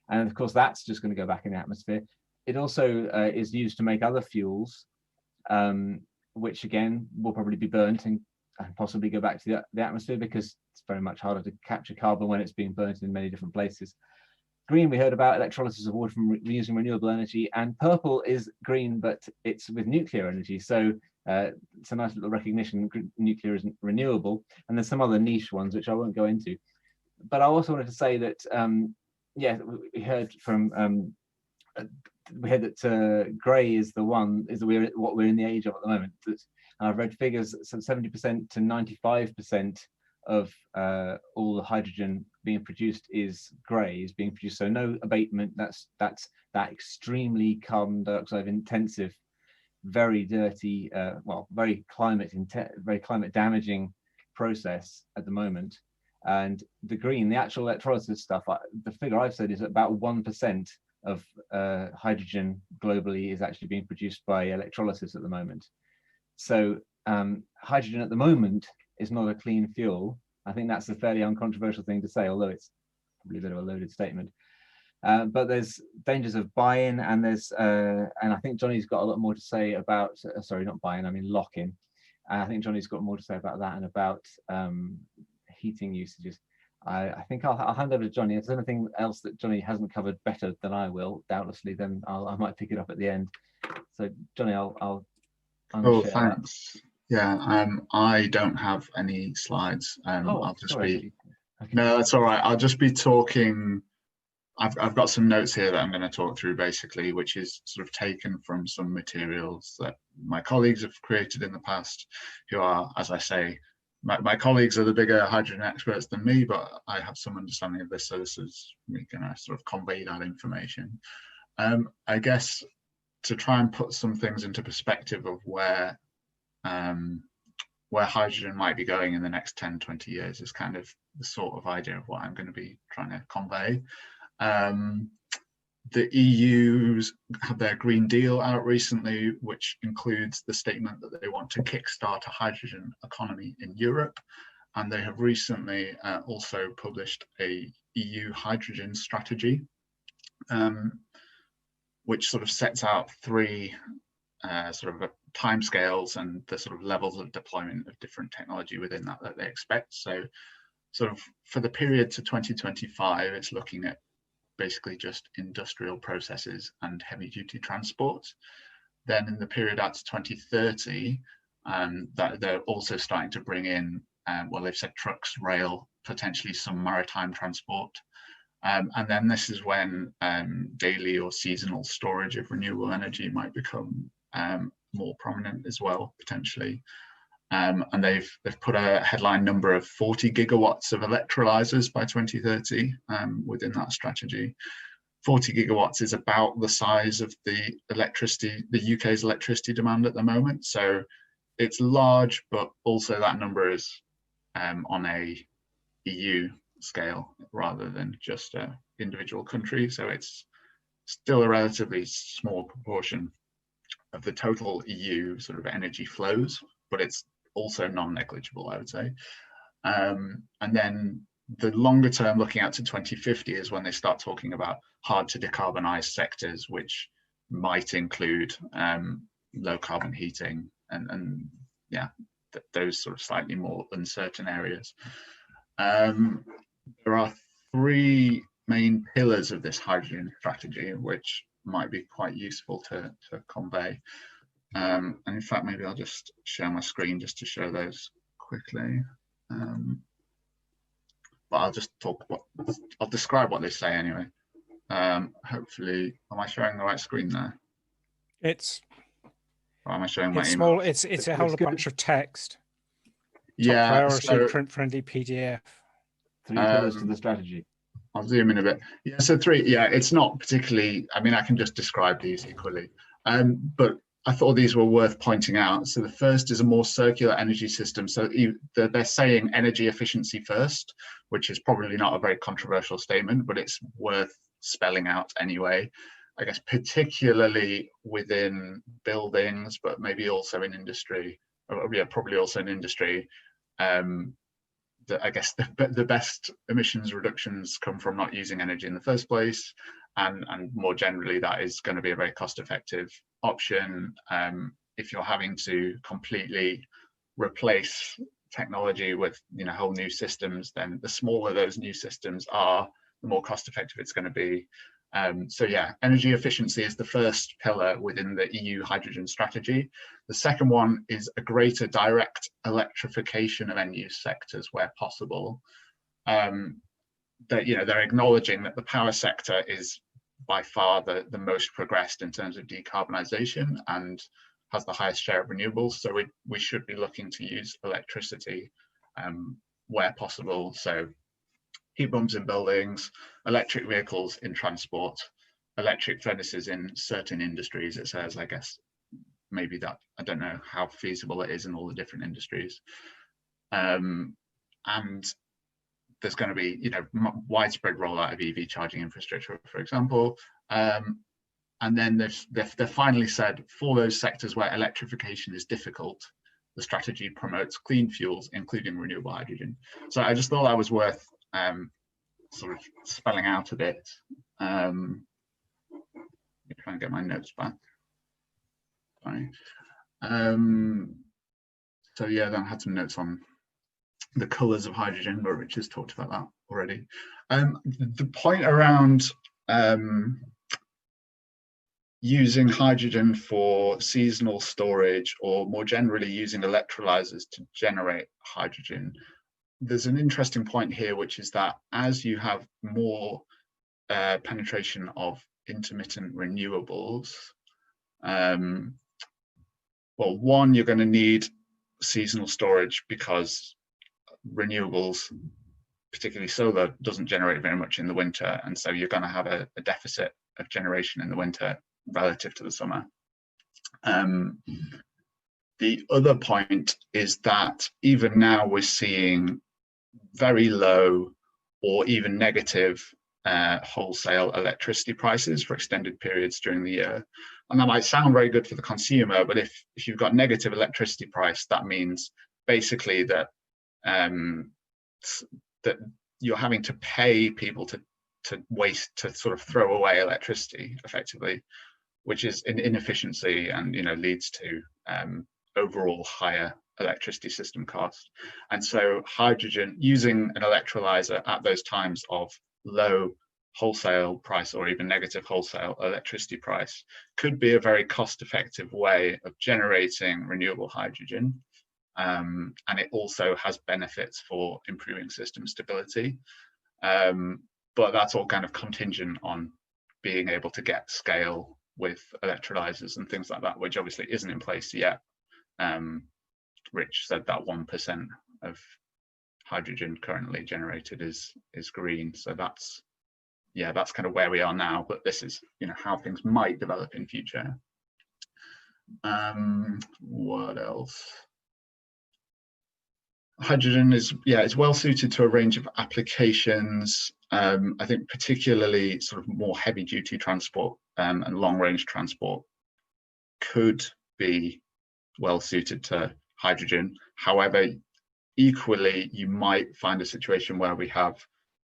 And of course, that's just going to go back in the atmosphere. It also is used to make other fuels, which again will probably be burnt and possibly go back to the atmosphere because it's very much harder to capture carbon when it's being burnt in many different places. Green, we heard about electrolysis of water from using renewable energy, and purple is green, but it's with nuclear energy. So it's a nice little recognition. Nuclear isn't renewable, and there's some other niche ones which I won't go into. But I also wanted to say that yeah, we heard from we heard that grey is what we're in the age of at the moment. That I've read figures, so 70% to 95% of all the hydrogen being produced is grey, is being produced. So no abatement. That's that extremely carbon dioxide intensive, very dirty, well, very climate damaging process at the moment. And the green, the actual electrolysis stuff, the figure I've said is about 1% of hydrogen globally is actually being produced by electrolysis at the moment. So hydrogen at the moment is not a clean fuel. I think that's a fairly uncontroversial thing to say, although it's probably a bit of a loaded statement. But there's dangers of buy-in, and there's and I think Jonny's got a lot more to say about. Sorry, not buy-in. I mean lock-in. I think Jonny's got more to say about that and about heating usages. I think I'll hand over to Jonny. If there's anything else that Jonny hasn't covered better than I will, doubtlessly, then I might pick it up at the end. So Jonny, I'll oh, thanks. That. Yeah, I don't have any slides. I'll just be. Okay. No, that's all right. I'll just be talking. I've got some notes here that I'm going to talk through, basically, which is sort of taken from some materials that my colleagues have created in the past, who are, as I say, my colleagues are the bigger hydrogen experts than me, but I have some understanding of this, so this is me going to sort of convey that information. I guess to try and put some things into perspective of where hydrogen might be going in the next 10, 20 years is kind of the sort of idea of what I'm going to be trying to convey. The EU's had their Green Deal out recently, which includes the statement that they want to kickstart a hydrogen economy in Europe. And they have recently also published a EU hydrogen strategy, which sort of sets out three sort of timescales and the sort of levels of deployment of different technology within that they expect. So sort of for the period to 2025, it's looking at basically just industrial processes and heavy duty transport. Then in the period out to 2030, that they're also starting to bring in, well, they've said trucks, rail, potentially some maritime transport. And then this is when daily or seasonal storage of renewable energy might become more prominent as well, potentially. And they've put a headline number of 40 gigawatts of electrolyzers by 2030 within that strategy. 40 gigawatts is about the size of the UK's electricity demand at the moment. So it's large, but also that number is on a EU scale rather than just an individual country. So it's still a relatively small proportion of the total EU sort of energy flows, but it's also non-negligible, I would say. And then the longer term, looking out to 2050, is when they start talking about hard to decarbonize sectors, which might include low carbon heating and yeah, those sort of slightly more uncertain areas. There are three main pillars of this hydrogen strategy, which might be quite useful to convey. And in fact, maybe I'll just share my screen just to show those quickly. But I'll just I'll describe what they say anyway. Hopefully, am I showing the right screen there? Or am I showing my email? Small. It's a whole bunch of text. Yeah. Top priority, print-friendly PDF. Three pillars to the strategy. I'll zoom in a bit. Yeah, so three. Yeah, it's not particularly. I mean, I can just describe these equally. But I thought these were worth pointing out. So the first is a more circular energy system. So they're saying energy efficiency first, which is probably not a very controversial statement, but it's worth spelling out anyway. I guess particularly within buildings, but maybe also in industry. Yeah, probably also in industry. I guess the best emissions reductions come from not using energy in the first place. And more generally, that is going to be a very cost-effective option. If you're having to completely replace technology with whole new systems, then the smaller those new systems are, the more cost-effective it's going to be. So yeah, energy efficiency is the first pillar within the EU hydrogen strategy. The second one is a greater direct electrification of end-use sectors where possible. That, you know, they're acknowledging that the power sector is by far the most progressed in terms of decarbonisation and has the highest share of renewables. So we should be looking to use electricity where possible. So heat pumps in buildings, electric vehicles in transport, electric furnaces in certain industries, it says. I guess maybe that, I don't know how feasible it is in all the different industries. And there's going to be, you know, widespread rollout of EV charging infrastructure, for example. And then they've finally said, for those sectors where electrification is difficult, the strategy promotes clean fuels, including renewable hydrogen. So I just thought that was worth sort of spelling out a bit. Let me try and get my notes back. Sorry. So yeah, then I had some notes on the colours of hydrogen, but Rich has talked about that already. The point around using hydrogen for seasonal storage, or more generally using electrolyzers to generate hydrogen, there's an interesting point here, which is that as you have more penetration of intermittent renewables, well, one, you're going to need seasonal storage because renewables, particularly solar, doesn't generate very much in the winter, and so you're going to have a deficit of generation in the winter relative to the summer. The other point is that even now we're seeing very low or even negative wholesale electricity prices for extended periods during the year. And that might sound very good for the consumer, but if you've got negative electricity price, that means basically that that you're having to pay people to sort of throw away electricity effectively, which is an inefficiency and, you know, leads to overall higher electricity system cost. And so hydrogen, using an electrolyzer at those times of low wholesale price or even negative wholesale electricity price, could be a very cost-effective way of generating renewable hydrogen. And it also has benefits for improving system stability. But that's all kind of contingent on being able to get scale with electrolyzers and things like that, which obviously isn't in place yet. Rich said that 1% of hydrogen currently generated is green. So that's, yeah, that's kind of where we are now, but this is, you know, how things might develop in future. What else? Hydrogen is, yeah, it's well suited to a range of applications. I think particularly sort of more heavy duty transport and long range transport could be well suited to hydrogen. However, equally, you might find a situation where we have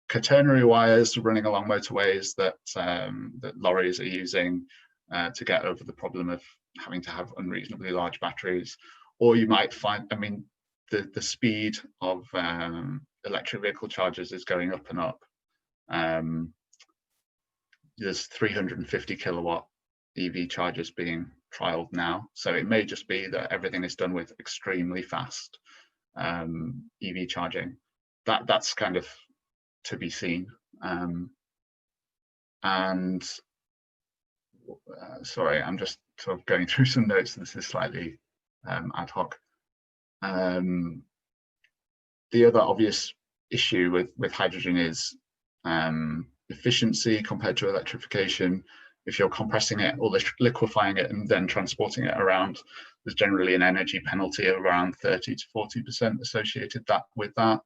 catenary wires running along motorways that that lorries are using to get over the problem of having to have unreasonably large batteries. Or you might find, I mean, the speed of electric vehicle chargers is going up and up. There's 350 kilowatt EV chargers being trialed now. So it may just be that everything is done with extremely fast EV charging. That's kind of to be seen. Sorry, I'm just sort of going through some notes. This is slightly ad hoc. The other obvious issue with hydrogen is efficiency compared to electrification. If you're compressing it or liquefying it and then transporting it around, there's generally an energy penalty of around 30 to 40% associated with that.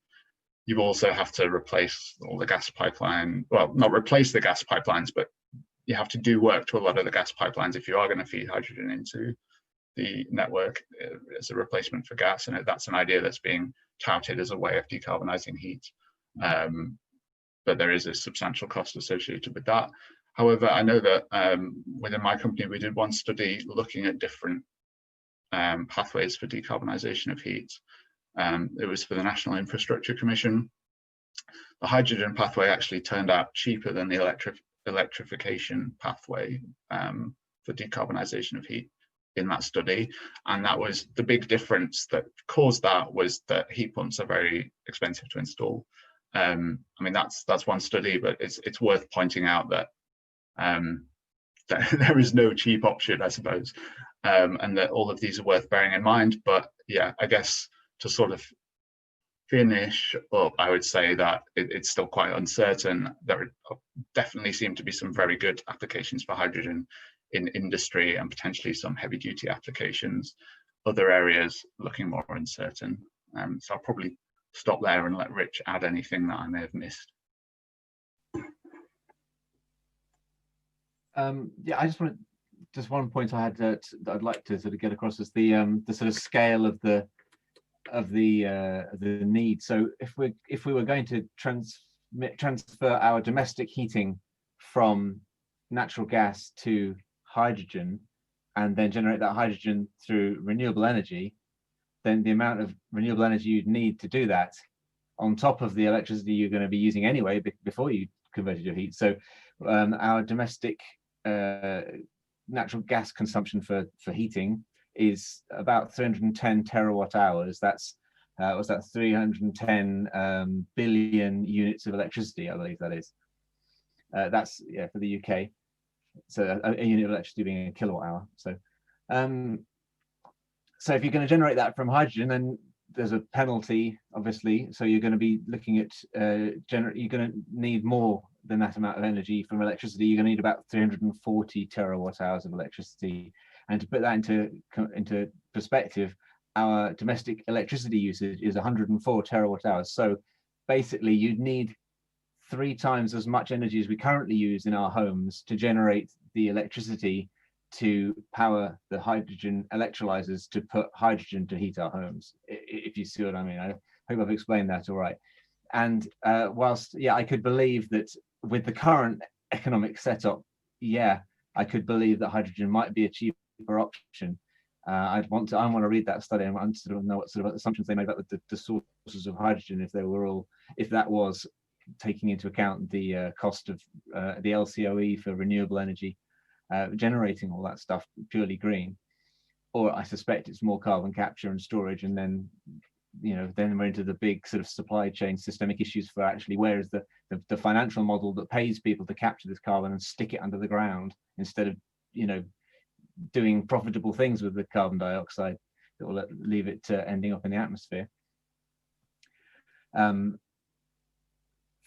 You also have to replace all the gas pipeline, well, not replace the gas pipelines, but you have to do work to a lot of the gas pipelines if you are going to feed hydrogen into the network as a replacement for gas. And that's an idea that's being touted as a way of decarbonizing heat. But there is a substantial cost associated with that. However, I know that within my company, we did one study looking at different pathways for decarbonisation of heat. It was for the National Infrastructure Commission. The hydrogen pathway actually turned out cheaper than the electrification pathway for decarbonisation of heat in that study. And that was the big difference that caused that, was that heat pumps are very expensive to install. I mean, that's one study, but it's worth pointing out that there is no cheap option, I suppose, and that all of these are worth bearing in mind. But yeah, I guess to sort of finish up, I would say that it's still quite uncertain. There definitely seem to be some very good applications for hydrogen in industry and potentially some heavy duty applications. Other areas looking more uncertain. So I'll probably stop there and let Rich add anything that I may have missed. Yeah, I just one point I had that I'd like to sort of get across is the sort of scale of the need. So if we were going to transfer our domestic heating from natural gas to hydrogen and then generate that hydrogen through renewable energy, then the amount of renewable energy you'd need to do that on top of the electricity you're going to be using anyway before you converted your heat. So our domestic natural gas consumption for heating is about 310 terawatt hours. That's was that 310 billion units of electricity, I believe that is. That's for the UK. So a unit of electricity being a kilowatt hour. So so if you're going to generate that from hydrogen, then there's a penalty, obviously. So you're going to be looking at you're going to need more than that amount of energy from electricity. You're going to need about 340 terawatt hours of electricity. And to put that into perspective, our domestic electricity usage is 104 terawatt hours. So basically, you'd need 3 times as much energy as we currently use in our homes to generate the electricity to power the hydrogen electrolyzers to put hydrogen to heat our homes, if you see what I mean. I hope I've explained that all right. And whilst, yeah, I could believe that with the current economic setup, yeah, I could believe that hydrogen might be a cheaper option. I want to read that study and want to sort of know what sort of assumptions they made about the sources of hydrogen, if that was taking into account the cost of the LCOE for renewable energy, generating all that stuff purely green, or I suspect it's more carbon capture and storage, and then then we're into the big sort of supply chain systemic issues for actually where is the financial model that pays people to capture this carbon and stick it under the ground instead of doing profitable things with the carbon dioxide that will leave it ending up in the atmosphere.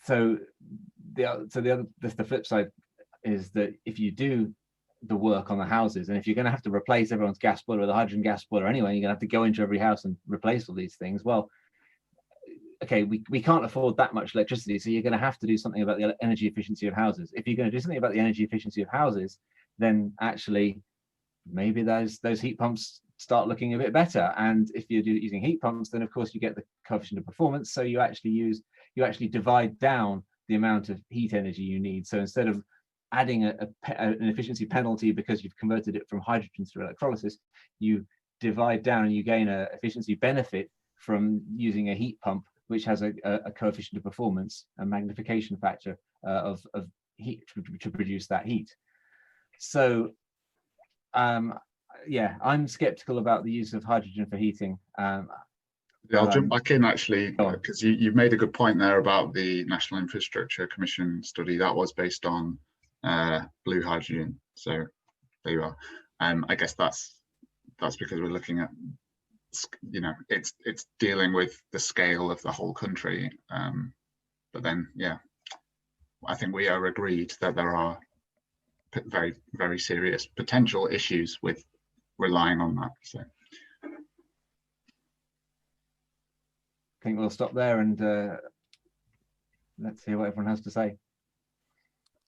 So the flip side is that if you do the work on the houses, and if you're going to have to replace everyone's gas boiler with a hydrogen gas boiler anyway, you're going to have to go into every house and replace all these things. Well, okay, we can't afford that much electricity, so you're going to have to do something about the energy efficiency of houses. If you're going to do something about the energy efficiency of houses, then actually maybe those heat pumps start looking a bit better. And if you're using heat pumps, then of course you get the coefficient of performance. So you actually divide down the amount of heat energy you need. So instead of adding an efficiency penalty because you've converted it from hydrogen through electrolysis, you divide down and you gain an efficiency benefit from using a heat pump, which has a coefficient of performance, a magnification factor of heat to produce that heat. So yeah, I'm skeptical about the use of hydrogen for heating. Yeah, I'll jump back in actually, because you've made a good point there about the National Infrastructure Commission study that was based on blue hydrogen. So there you are. I guess that's because we're looking at, it's dealing with the scale of the whole country. But then, yeah, I think we are agreed that there are very, very serious potential issues with relying on that. So I think we'll stop there and let's hear what everyone has to say.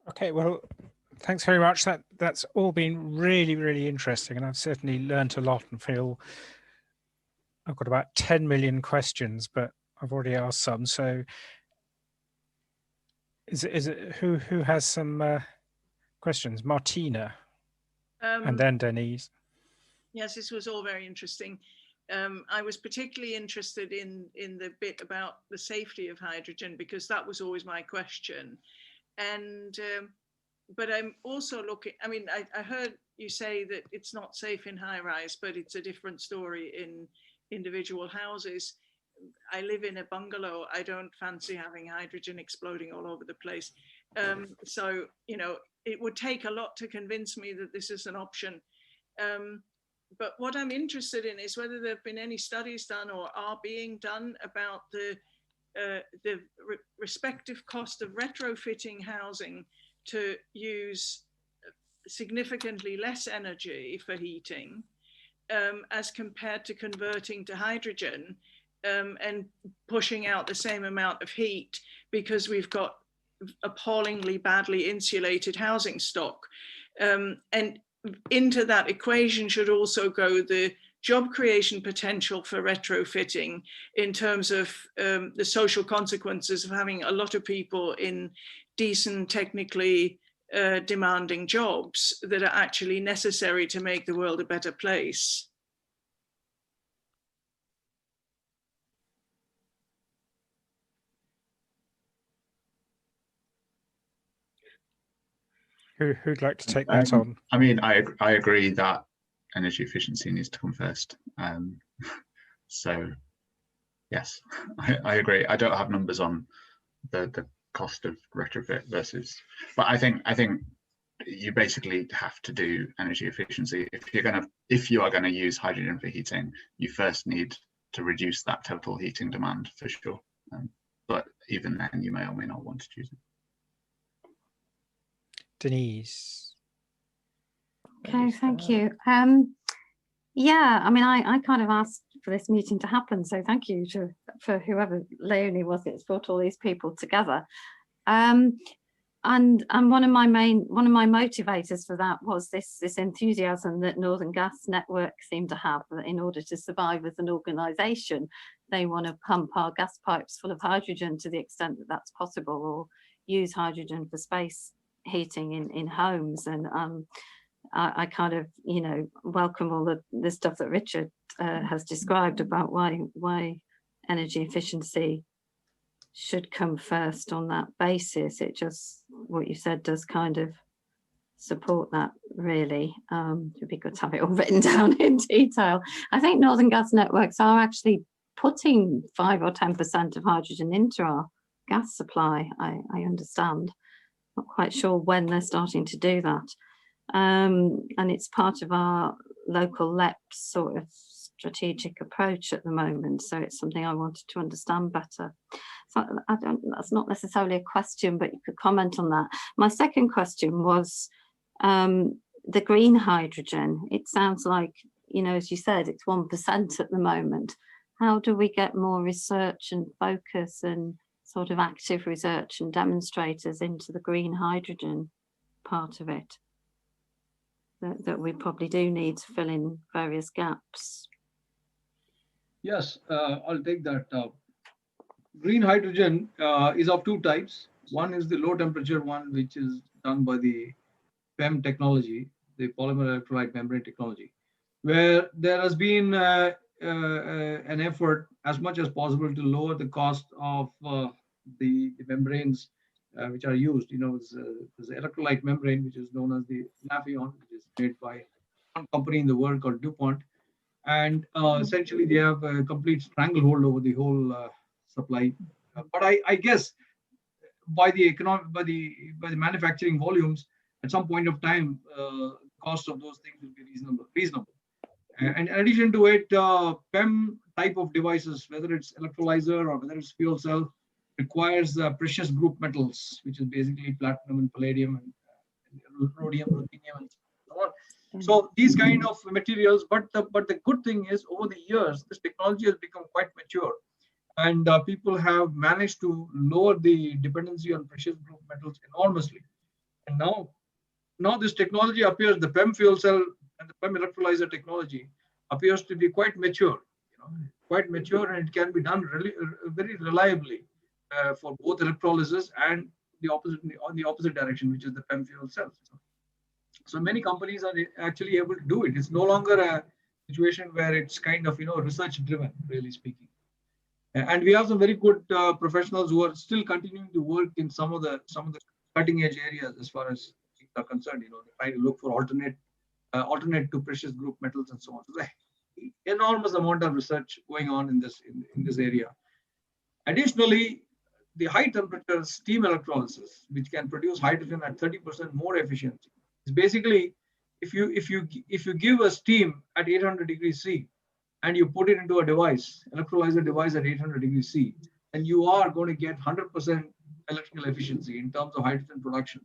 Okay, well, thanks very much. That's all been really, really interesting, and I've certainly learned a lot and feel I've got about 10 million questions, but I've already asked some. So is it who has some questions? Martina, and then Denise. Yes, this was all very interesting. I was particularly interested in the bit about the safety of hydrogen, because that was always my question. And but I'm also looking, I mean, I heard you say that it's not safe in high rise, but it's a different story in individual houses. I live in a bungalow. I don't fancy having hydrogen exploding all over the place. So, you know, it would take a lot to convince me that this is an option. But what I'm interested in is whether there have been any studies done or are being done about the respective cost of retrofitting housing to use significantly less energy for heating as compared to converting to hydrogen and pushing out the same amount of heat, because we've got appallingly badly insulated housing stock. And into that equation should also go the job creation potential for retrofitting in terms of the social consequences of having a lot of people in decent, technically demanding jobs that are actually necessary to make the world a better place. Who'd like to take that on? I mean, I agree that energy efficiency needs to come first. So yes, I agree. I don't have numbers on the cost of retrofit versus, but I think you basically have to do energy efficiency if you are gonna use hydrogen for heating. You first need to reduce that total heating demand for sure. But even then, you may or may not want to choose it. Denise. Okay, thank you. Yeah, I mean, I kind of asked for this meeting to happen, so thank you for whoever Leonie was that's brought all these people together. And one of my motivators for that was this enthusiasm that Northern Gas Network seem to have, that in order to survive as an organisation, they want to pump our gas pipes full of hydrogen to the extent that that's possible, or use hydrogen for space heating in homes. And I kind of, you know, welcome all the stuff that Richard has described about why energy efficiency should come first on that basis. It just, what you said does kind of support that, really. It'd be good to have it all written down in detail. I think Northern Gas Networks are actually putting 5 or 10% of hydrogen into our gas supply, I understand. Not quite sure when they're starting to do that. And it's part of our local LEPS sort of strategic approach at the moment. So it's something I wanted to understand better. So that's not necessarily a question, but you could comment on that. My second question was the green hydrogen. It sounds like, you know, as you said, it's 1% at the moment. How do we get more research and focus and sort of active research and demonstrators into the green hydrogen part of it that we probably do need to fill in various gaps? Yes, I'll take that. Green hydrogen is of two types. One is the low temperature one, which is done by the PEM technology, the polymer electrolyte membrane technology, where there has been an effort as much as possible to lower the cost of the membranes which are used. You know, there's the electrolyte membrane, which is known as the Nafion, which is made by one company in the world called DuPont. And essentially they have a complete stranglehold over the whole supply. But I guess by the manufacturing volumes, at some point of time, cost of those things will be reasonable. And in addition to it, PEM type of devices, whether it's electrolyzer or whether it's fuel cell, requires precious group metals, which is basically platinum and palladium and rhodium, ruthenium, and so on. So these kind of materials, but the good thing is, over the years, this technology has become quite mature, and people have managed to lower the dependency on precious group metals enormously. And now this technology appears, the PEM fuel cell and the PEM electrolyzer technology appears to be quite mature, quite mature, and it can be done really very reliably for both electrolysis and on the opposite direction, which is the PEM fuel cells. So many companies are actually able to do it. It's no longer a situation where it's kind of, research driven, really speaking. And we have some very good professionals who are still continuing to work in some of the cutting edge areas as far as are concerned. They're trying to look for alternate to precious group metals and so on. So there's an enormous amount of research going on in this area. Additionally, the high temperature steam electrolysis, which can produce hydrogen at 30% more efficiency, is basically if you give a steam at 800 degrees C and you put it into a device, electrolyzer device at 800 degrees C, then you are going to get 100% electrical efficiency in terms of hydrogen production,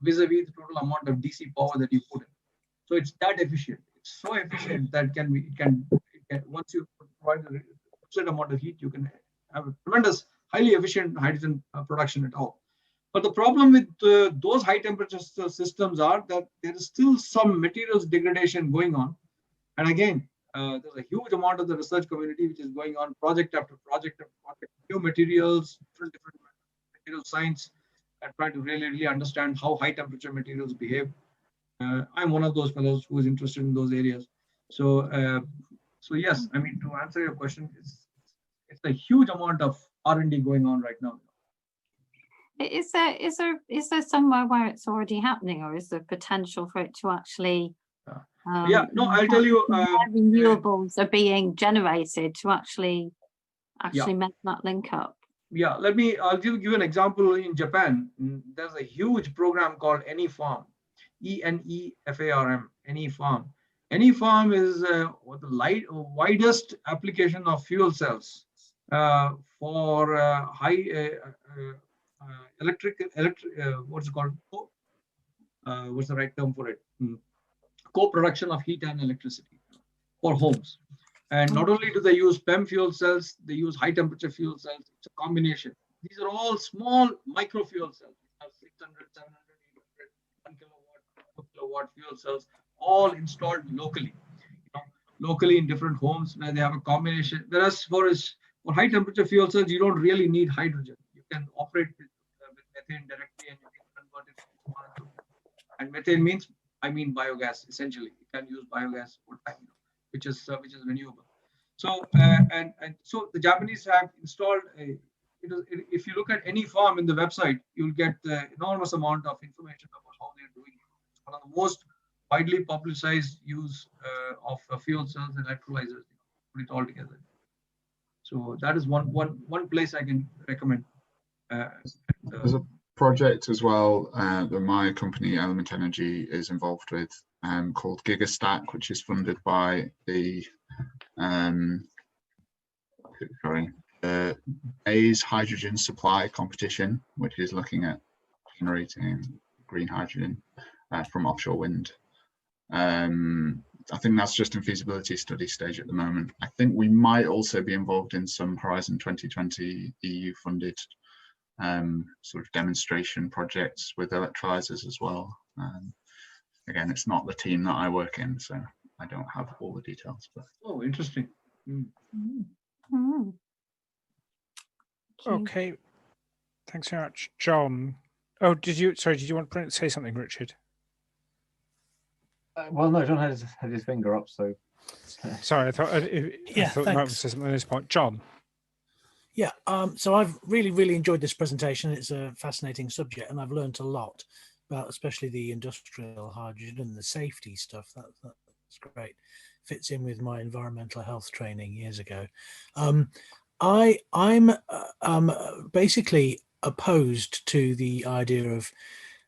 vis-a-vis the total amount of DC power that you put in. So it's that efficient. It's so efficient that it can once you provide a certain amount of heat, you can have a tremendous, highly efficient hydrogen production at all. But the problem with those high temperature systems are that there is still some materials degradation going on. And again, there's a huge amount of the research community which is going on project after project after project, new materials, different material science, and trying to really understand how high temperature materials behave. I'm one of those fellows who is interested in those areas. So yes, I mean, to answer your question, it's a huge amount of R&D going on right now. Is there somewhere where it's already happening, or is there potential for it to actually? I'll tell you. Renewables are being generated to actually make that link up. Yeah, I'll give you an example. In Japan, there's a huge program called ENEFARM, ENEFARM, ENEFARM. ENEFARM is the widest application of fuel cells for high what's it called? What's the right term for it? Co-production of heat and electricity for homes. And not only do they use PEM fuel cells, they use high temperature fuel cells. It's a combination. These are all small micro fuel cells. 600, 700, 800, 1 kilowatt, 2 kilowatt fuel cells, all installed locally. Locally in different homes where they have a combination. Whereas for high temperature fuel cells, you don't really need hydrogen. You can operate with methane directly, and you can convert it to one or two. And methane means, biogas. Essentially, you can use biogas for time, which is renewable. So and so the Japanese have installed if you look at ENEFARM in the website, you'll get the enormous amount of information about how they're doing it. It's one of the most widely publicized use of fuel cells and electrolyzers. Put it all together. So that is one place I can recommend. There's a project as well that my company Element Energy is involved with called Gigastack, which is funded by the A's hydrogen supply competition, which is looking at generating green hydrogen from offshore wind. I think that's just in feasibility study stage at the moment. I think we might also be involved in some Horizon 2020 EU funded sort of demonstration projects with electrolyzers as well. Again, it's not the team that I work in, so I don't have all the details. But oh, interesting. Okay, thanks very much, John. Oh, did you want to say something, Richard? Well, no, John had his finger up, so. Sorry, I thought you might say something at this point. John. Yeah, so I've really enjoyed this presentation. It's a fascinating subject, and I've learned a lot about especially the industrial hydrogen and the safety stuff. That's great. Fits in with my environmental health training years ago. I'm basically opposed to the idea of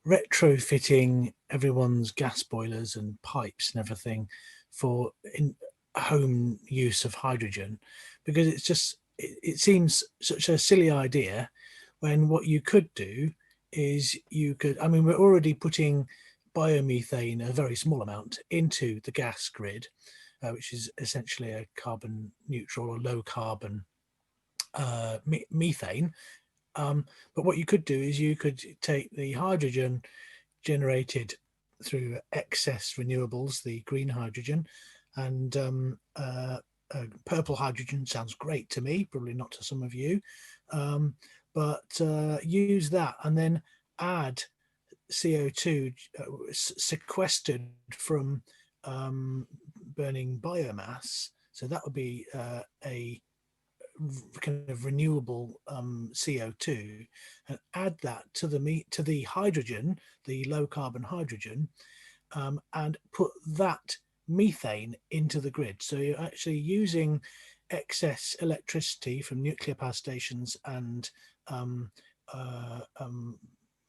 retrofitting everyone's gas boilers and pipes and everything for home use of hydrogen, because it seems such a silly idea, when what you could do is we're already putting biomethane, a very small amount, into the gas grid, which is essentially a carbon neutral or low carbon methane. But what you could do is you could take the hydrogen generated through excess renewables, the green hydrogen, and purple hydrogen sounds great to me, probably not to some of you, but use that and then add CO2 sequestered from burning biomass. So that would be a kind of renewable CO2 and add that to the hydrogen, the low carbon hydrogen, and put that methane into the grid. So you're actually using excess electricity from nuclear power stations and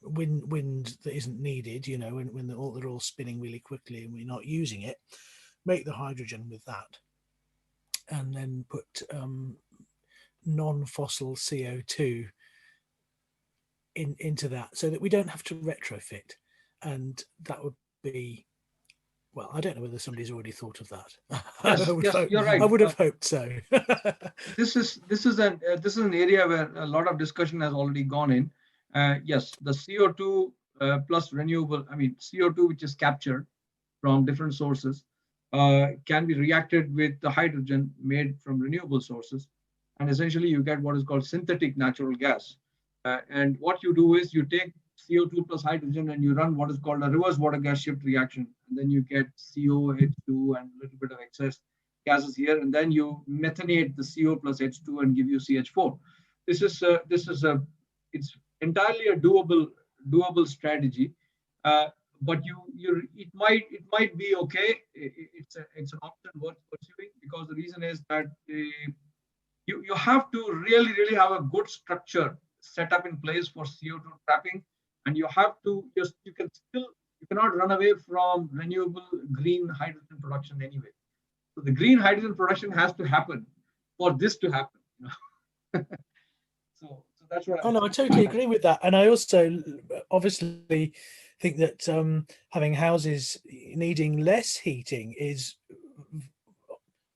wind that isn't needed, you know, when they're all spinning really quickly and we're not using it, make the hydrogen with that, and then put non-fossil CO2 into that, so that we don't have to retrofit. And that would be, well, I don't know whether somebody's already thought of that. Yes, you're right. I would have hoped so. This is an area where a lot of discussion has already gone in. Yes, the CO2 plus renewable, I mean CO2 which is captured from different sources can be reacted with the hydrogen made from renewable sources, and essentially you get what is called synthetic natural gas. And what you do is you take CO2 plus hydrogen and you run what is called a reverse water gas shift reaction, and then you get CO, H2 and a little bit of excess gases here, and then you methanate the CO plus H2 and give you CH4. It's entirely a doable strategy, but it might be okay. It's an option worth pursuing, because the reason is that you have to really have a good structure set up in place for CO2 trapping, and you cannot run away from renewable green hydrogen production anyway. So the green hydrogen production has to happen for this to happen. You know? so that's what. Oh no, I totally agree with that, and I also obviously think that having houses needing less heating is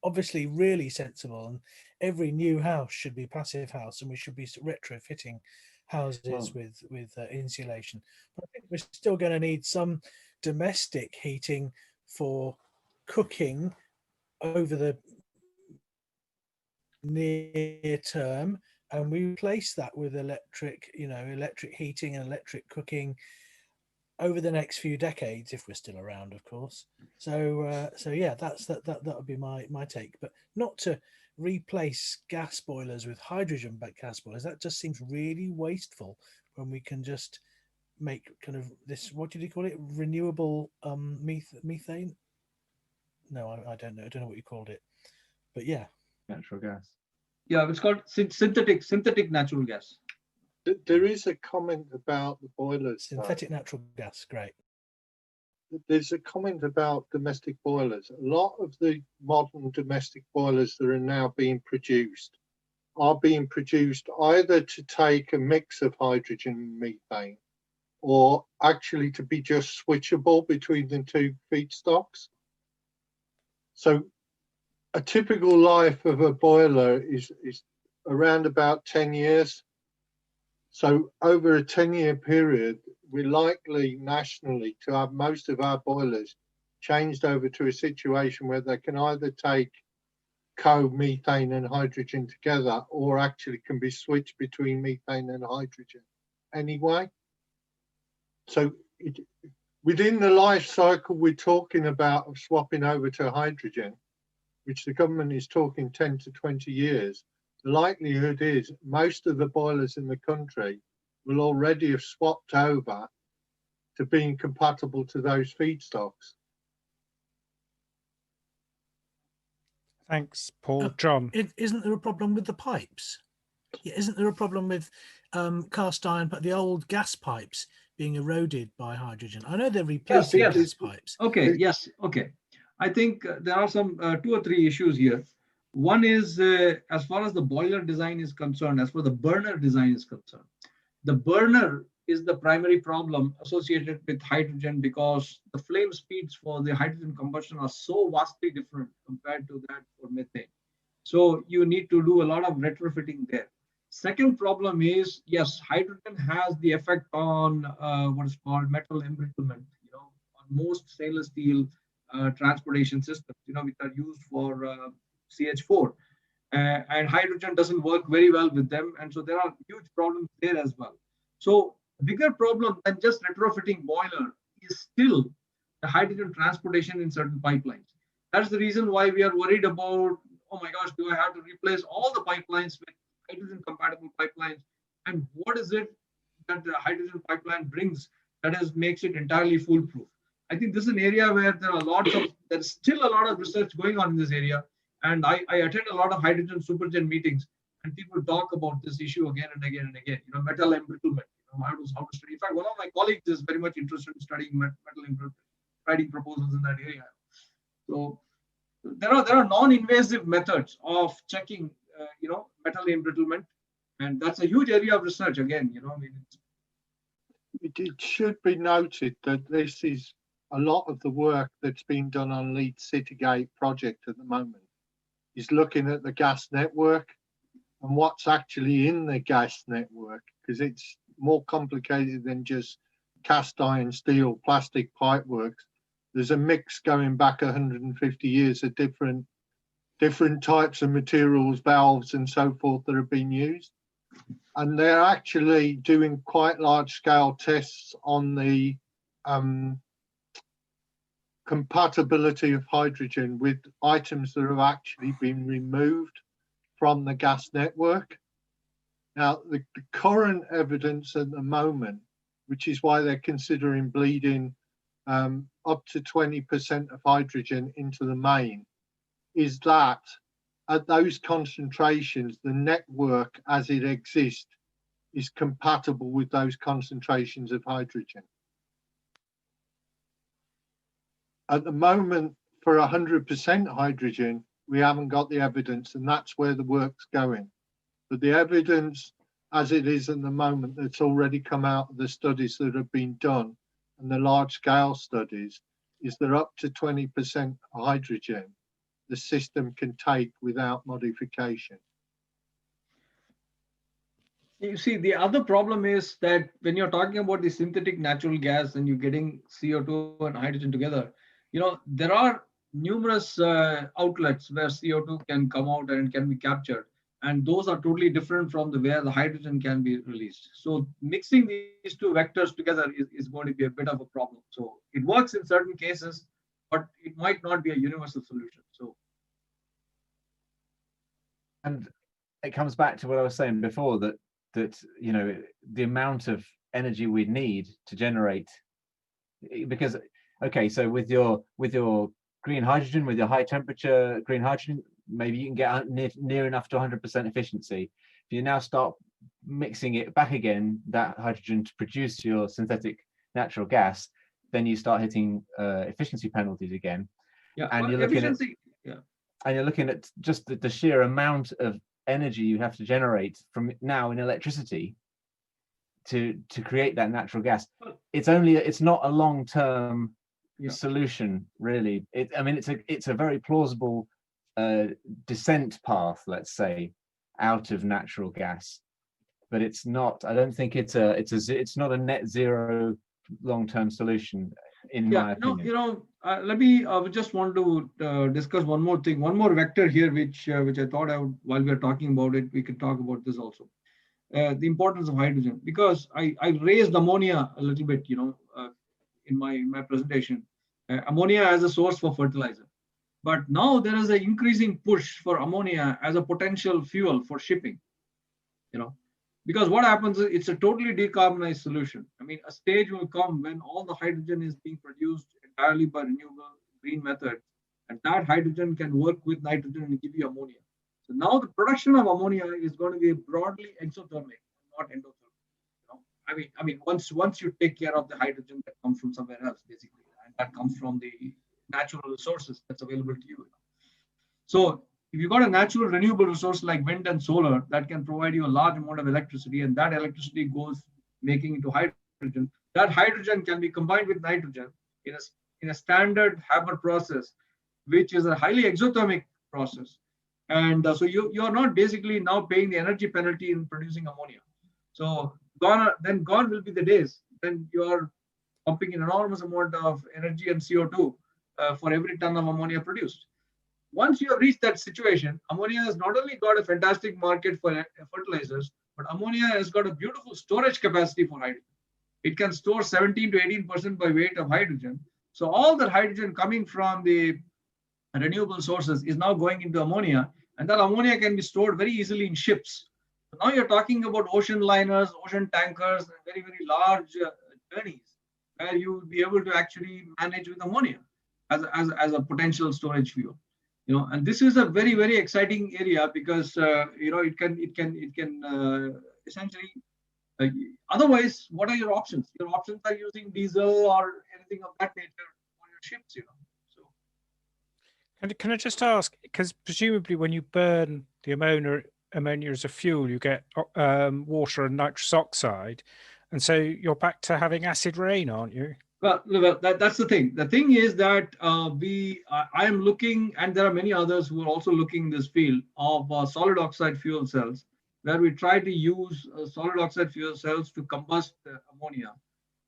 obviously really sensible, and every new house should be a passive house, and we should be retrofitting houses with insulation. But I think we're still going to need some domestic heating for cooking over the near term, and we replace that with electric heating and electric cooking over the next few decades, if we're still around, of course. So yeah, that would be my take, but not to replace gas boilers with hydrogen gas boilers. That just seems really wasteful when we can just make kind of this, what did you call it, renewable methane? No, I don't know what you called it, but yeah, natural gas. Yeah, it's called synthetic natural gas. There is a comment about the boilers. Synthetic natural gas, great. There's a comment about domestic boilers. A lot of the modern domestic boilers that are now being produced are being produced either to take a mix of hydrogen and methane, or actually to be just switchable between the two feedstocks. So a typical life of a boiler is around about 10 years. So over a 10-year period, we're likely nationally to have most of our boilers changed over to a situation where they can either take co-methane and hydrogen together, or actually can be switched between methane and hydrogen anyway. So within the life cycle we're talking about of swapping over to hydrogen, which the government is talking 10 to 20 years, the likelihood is most of the boilers in the country will already have swapped over to being compatible to those feedstocks. Thanks, Paul. John? Isn't there a problem with the pipes? Yeah, isn't there a problem with cast iron, but the old gas pipes being eroded by hydrogen? I know they're replacing gas pipes. Okay, yes, okay. I think there are some 2 or 3 issues here. One is as far as the boiler design is concerned, as far as the burner design is concerned, the burner is the primary problem associated with hydrogen, because the flame speeds for the hydrogen combustion are so vastly different compared to that for methane. So you need to do a lot of retrofitting there. Second problem is, yes, hydrogen has the effect on what is called metal embrittlement, on most stainless steel transportation systems, which are used for CH4. And hydrogen doesn't work very well with them. And so there are huge problems there as well. So the bigger problem than just retrofitting boiler is still the hydrogen transportation in certain pipelines. That's the reason why we are worried about oh my gosh, do I have to replace all the pipelines with hydrogen compatible pipelines? And what is it that the hydrogen pipeline brings that makes it entirely foolproof? I think this is an area where there's still a lot of research going on in this area. And I attend a lot of hydrogen supergen meetings, and people talk about this issue again and again and again. Metal embrittlement. How to study. In fact, one of my colleagues is very much interested in studying metal embrittlement, writing proposals in that area. So there are non-invasive methods of checking, metal embrittlement, and that's a huge area of research. Again, it should be noted that this is a lot of the work that's been done on Lead Citygate project at the moment is looking at the gas network and what's actually in the gas network, because it's more complicated than just cast iron, steel, plastic pipeworks. There's a mix going back 150 years of different types of materials, valves and so forth that have been used. And they're actually doing quite large scale tests on the compatibility of hydrogen with items that have actually been removed from the gas network. Now, the current evidence at the moment, which is why they're considering bleeding up to 20% of hydrogen into the main, is that at those concentrations, the network as it exists is compatible with those concentrations of hydrogen. At the moment, for 100% hydrogen, we haven't got the evidence, and that's where the work's going. But the evidence as it is at the moment that's already come out of the studies that have been done and the large scale studies is that up to 20% hydrogen the system can take without modification. You see, the other problem is that when you're talking about the synthetic natural gas and you're getting CO2 and hydrogen together, there are numerous outlets where CO2 can come out and can be captured. And those are totally different from where the hydrogen can be released. So mixing these two vectors together is going to be a bit of a problem. So it works in certain cases, but it might not be a universal solution. So, and it comes back to what I was saying before, that the amount of energy we need to generate, because okay, so with your green hydrogen, with your high temperature green hydrogen, maybe you can get near enough to 100% efficiency. If you now start mixing it back again, that hydrogen, to produce your synthetic natural gas, then you start hitting efficiency penalties again. Yeah, and you're looking at just the sheer amount of energy you have to generate from now in electricity to create that natural gas. It's not a long-term solution, really. It's a very plausible descent path, let's say, out of natural gas, but it's not. I don't think it's not a net zero long-term solution, in my opinion. I would just want to discuss one more thing, one more vector here, which I thought while we are talking about it, we could talk about this also. The importance of hydrogen, because I raised ammonia a little bit, in my presentation. Ammonia as a source for fertilizer. But now there is an increasing push for ammonia as a potential fuel for shipping, because what happens is it's a totally decarbonized solution. A stage will come when all the hydrogen is being produced entirely by renewable green methods, and that hydrogen can work with nitrogen and give you ammonia. So now the production of ammonia is going to be broadly exothermic, not endothermic. Once you take care of the hydrogen that comes from somewhere else, basically, and that comes from the natural resources that's available to you. So if you've got a natural renewable resource like wind and solar that can provide you a large amount of electricity, and that electricity goes making into hydrogen, that hydrogen can be combined with nitrogen in a standard Haber process, which is a highly exothermic process. And so you're not basically now paying the energy penalty in producing ammonia. So gone will be the days when you're pumping an enormous amount of energy and CO2 for every ton of ammonia produced. Once you have reached that situation, ammonia has not only got a fantastic market for fertilizers, but ammonia has got a beautiful storage capacity for hydrogen. It can store 17 to 18% by weight of hydrogen. So all that hydrogen coming from the renewable sources is now going into ammonia, and that ammonia can be stored very easily in ships. So now you're talking about ocean liners, ocean tankers, and very, very large journeys where you will be able to actually manage with ammonia as a potential storage fuel. And this is a very, very exciting area because it can essentially. Otherwise, what are your options? Your options are using diesel or anything of that nature on your ships. So. Can I just ask, because presumably when you burn the ammonia as a fuel, you get water and nitrous oxide, and so you're back to having acid rain, aren't you? Well, that's the thing. The thing is that I am looking, and there are many others who are also looking in this field of solid oxide fuel cells, where we try to use solid oxide fuel cells to combust ammonia.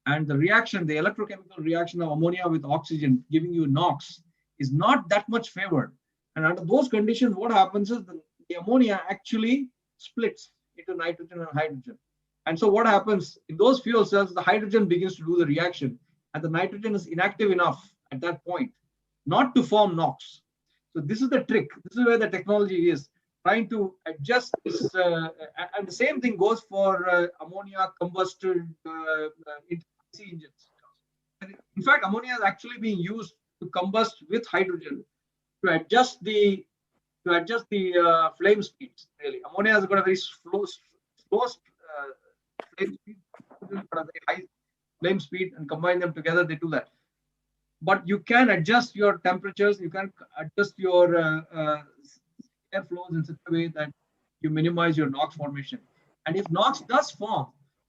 And the reaction, the electrochemical reaction of ammonia with oxygen giving you NOx is not that much favored. And under those conditions, what happens is the ammonia actually splits into nitrogen and hydrogen. And so what happens in those fuel cells, the hydrogen begins to do the reaction, and the nitrogen is inactive enough at that point not to form NOx. So this is the trick. This is where the technology is trying to adjust this. And the same thing goes for ammonia combusted engines. In fact, ammonia is actually being used to combust with hydrogen to adjust the flame speeds. Really, ammonia has got a very slow flame speed, but a very high flame speed, and combine them together, they do that. But you can adjust your temperatures, you can adjust your air flows in such a way that you minimize your NOx formation. And if NOx does form,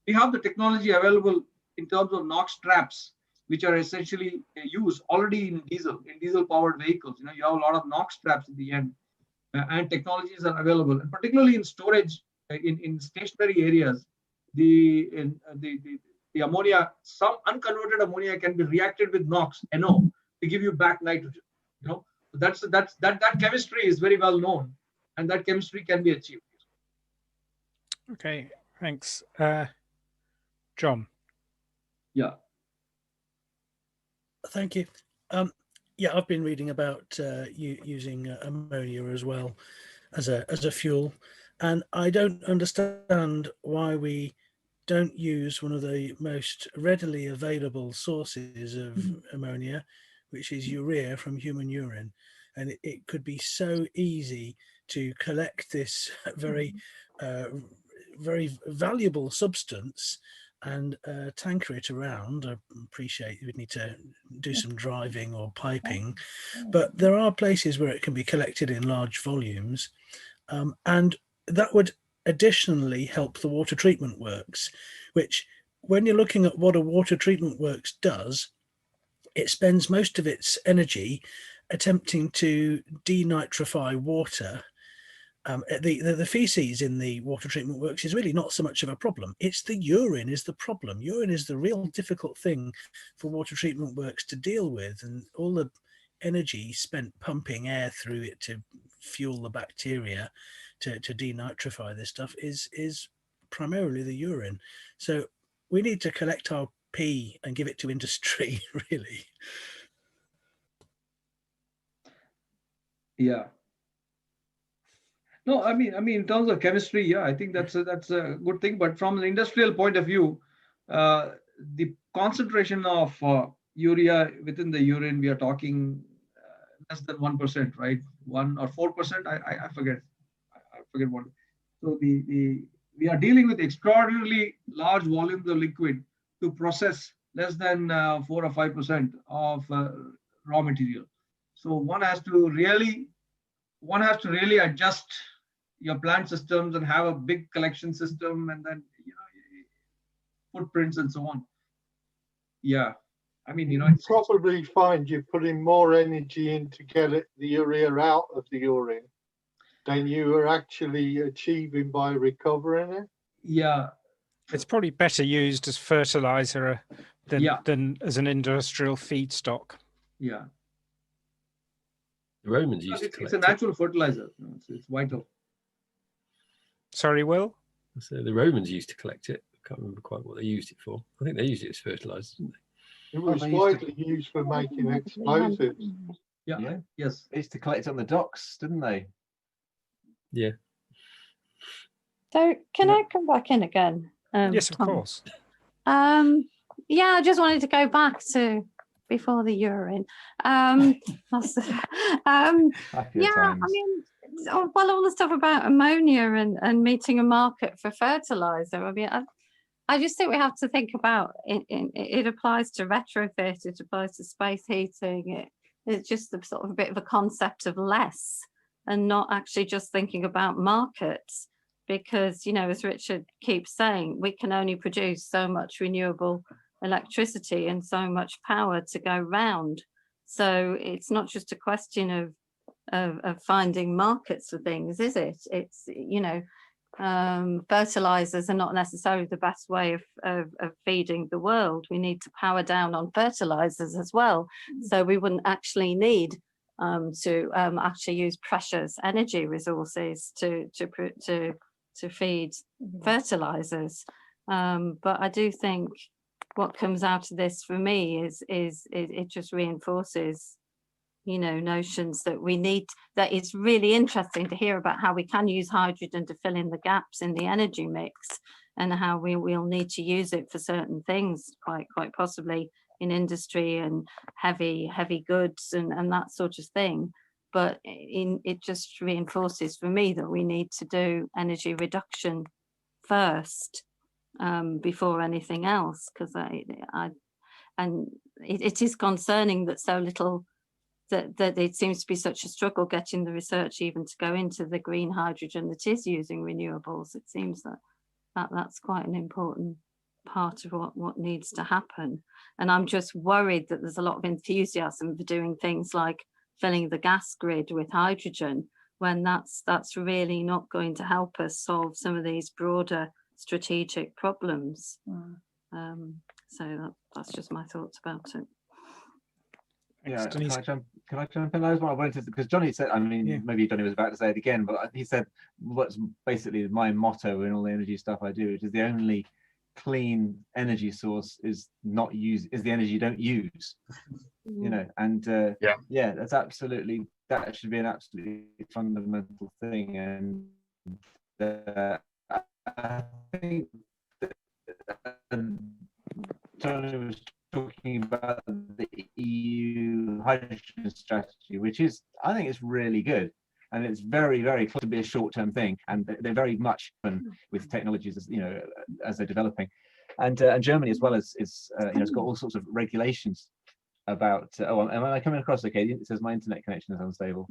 we have the technology available in terms of NOx traps, which are essentially used already in diesel powered vehicles. You have a lot of NOx traps at the end, and technologies are available, and particularly in storage in stationary areas. The ammonia, some unconverted ammonia can be reacted with NOx, NO, to give you back nitrogen. That chemistry is very well known, and that chemistry can be achieved. Okay, thanks, John. Yeah. Thank you. Yeah, I've been reading about using ammonia as well as a fuel, and I don't understand why we don't use one of the most readily available sources of ammonia, which is urea from human urine. And it could be so easy to collect this very valuable substance and tanker it around. I appreciate you would need to do some driving or piping, but there are places where it can be collected in large volumes, and that would additionally help the water treatment works, which, when you're looking at what a water treatment works does, it spends most of its energy attempting to denitrify water. The feces in the water treatment works is really not so much of a problem. It's the urine is the problem. Urine is the real difficult thing for water treatment works to deal with, and all the energy spent pumping air through it to fuel the bacteria to denitrify this stuff is primarily the urine. So we need to collect our pee and give it to industry, really. Yeah. No, I mean, in terms of chemistry, yeah, I think that's a good thing. But from an industrial point of view, the concentration of urea within the urine, we are talking less than 1%, right? 1 or 4%. I forget. I forget what. So we are dealing with extraordinarily large volumes of liquid to process less than 4 or 5% of raw material. So one has to really adjust your plant systems and have a big collection system, and then footprints and so on. Yeah, I mean, you probably find you're putting more energy in to get the urea out of the urine than you are actually achieving by recovering it. Yeah, it's probably better used as fertilizer than as an industrial feedstock. Yeah, the Romans used to collect it's a natural fertilizer. It's vital. Sorry, Will? So the Romans used to collect it. I can't remember quite what they used it for. I think they used it as fertilizer, didn't they? It was widely used for making explosives. Yeah. Yes. They used to collect on the docks, didn't they? Yeah. So can I come back in again? Yes, of Tom? course. Yeah, I just wanted to go back to before the urine. That's yeah, I mean, well, all the stuff about ammonia and meeting a market for fertilizer. I mean, I just think we have to think about it. It applies to retrofit. It applies to space heating. It's just a sort of a bit of a concept of less, and not actually just thinking about markets. Because, you know, as Richard keeps saying, we can only produce so much renewable electricity and so much power to go round. So it's not just a question of finding markets for things, is it? It's, you know, fertilizers are not necessarily the best way of feeding the world. We need to power down on fertilizers as well. So we wouldn't actually need to actually use precious energy resources to feed fertilizers. But I do think what comes out of this for me is it just reinforces, you know, notions that we need, that it's really interesting to hear about how we can use hydrogen to fill in the gaps in the energy mix, and how we'll need to use it for certain things, quite possibly in industry and heavy goods and that sort of thing. But it just reinforces for me that we need to do energy reduction first before anything else, because it is concerning that so little, that it seems to be such a struggle getting the research even to go into the green hydrogen that is using renewables. It seems that's quite an important part of what needs to happen. And I'm just worried that there's a lot of enthusiasm for doing things like filling the gas grid with hydrogen, when that's really not going to help us solve some of these broader strategic problems. So that's just my thoughts about it. Yeah, can I jump in? I wanted to, because Jonny said, I mean, maybe Jonny was about to say it again, but he said what's basically my motto in all the energy stuff I do, which is the only clean energy source is the energy you don't use. You know, and yeah, that's absolutely, that should be an absolutely fundamental thing. And I think Jonny was talking about the EU hydrogen strategy, which is, I think it's really good, and it's very close to be a short-term thing, and they're very much with technologies, as you know, as they're developing, and Germany as well is you know, it's got all sorts of regulations about. Oh, am I coming across okay? It says my internet connection is unstable.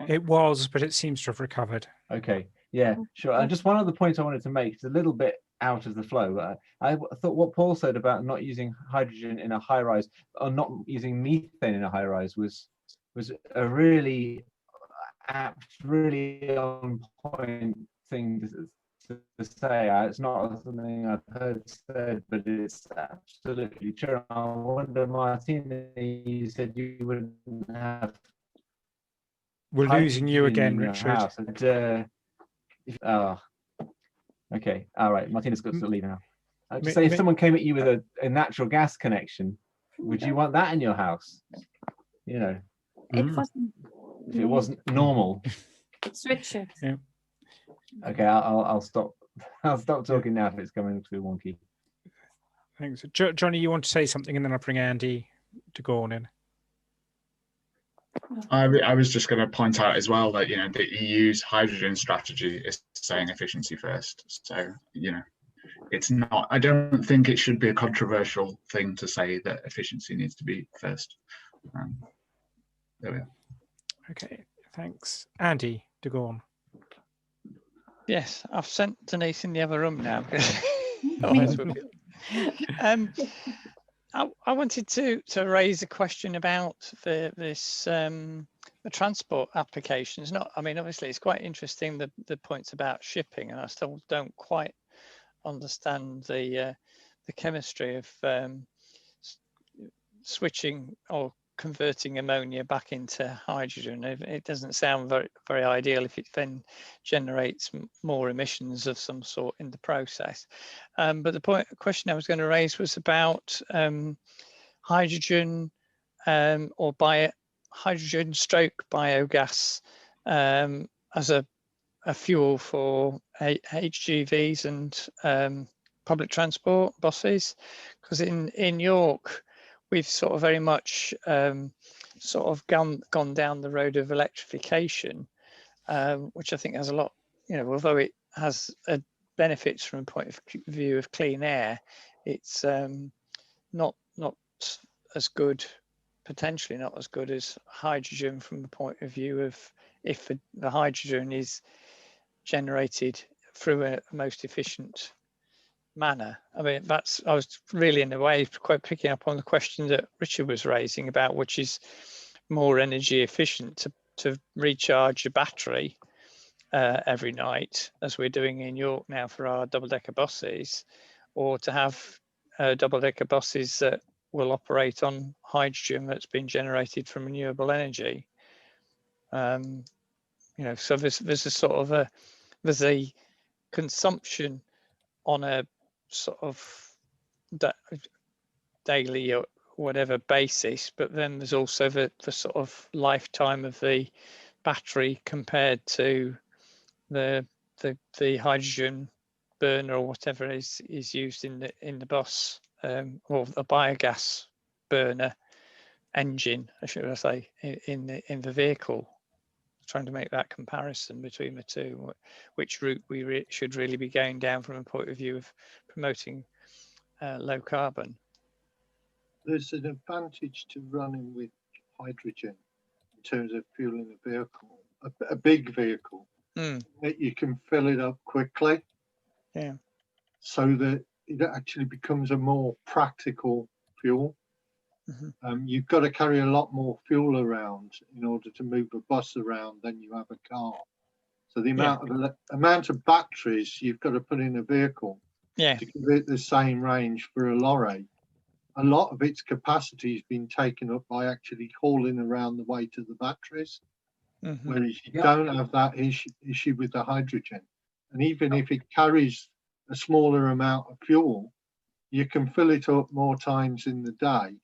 It was, but it seems to have recovered. Okay, yeah, sure. And just one other point I wanted to make, it's a little bit out of the flow, but I thought what Paul said about not using hydrogen in a high rise, or not using methane in a high rise, was a really apt, really on point thing to say. It's not something I've heard said, but it's absolutely true. I wonder, Martina, you said you wouldn't have. We're losing you again, Richard. Okay, all right. Martina's got to leave now. Say if someone came at you with a natural gas connection, would you want that in your house? You know, if it wasn't normal. It's Richard. Yeah. Okay, I'll stop. I'll stop talking now if it's coming too wonky. Thanks, Jonny. You want to say something, and then I'll bring Andy to go on in. I was just going to point out as well that, you know, the EU's hydrogen strategy is saying efficiency first. So, you know, it's not, I don't think it should be a controversial thing to say that efficiency needs to be first. There we are. Okay, thanks. Andy, to go on. Yes, I've sent Denise in the other room now. I wanted to raise a question about this the transport applications. I mean, obviously it's quite interesting the points about shipping, and I still don't quite understand the chemistry of switching or converting ammonia back into hydrogen. It doesn't sound very ideal if it then generates more emissions of some sort in the process. But the question I was going to raise was about hydrogen or hydrogen stroke biogas as a a fuel for HGVs and public transport buses, because in York we've sort of very much sort of gone down the road of electrification, which I think has a lot, you know, although it has benefits from a point of view of clean air, it's not as good, potentially not as good as hydrogen from the point of view of if the hydrogen is generated through a most efficient manner. I mean, I was really in a way quite picking up on the question that Richard was raising about which is more energy efficient to recharge a battery every night, as we're doing in York now for our double-decker buses, or to have double-decker buses that will operate on hydrogen that's been generated from renewable energy. You know, so there's a sort of there's a consumption on a sort of daily or whatever basis, but then there's also the sort of lifetime of the battery compared to the hydrogen burner or whatever is used in the bus, or a biogas burner engine, should I say, in the vehicle. Trying to make that comparison between the two, which route we should really be going down from a point of view of promoting low carbon. There's an advantage to running with hydrogen in terms of fueling a vehicle, a big vehicle, that you can fill it up quickly. Yeah. So that it actually becomes a more practical fuel. You've got to carry a lot more fuel around in order to move a bus around than you have a car. So the amount of batteries you've got to put in a vehicle to give it the same range for a lorry, a lot of its capacity has been taken up by actually hauling around the weight of the batteries, whereas you don't have that issue with the hydrogen. And even if it carries a smaller amount of fuel, you can fill it up more times in the day.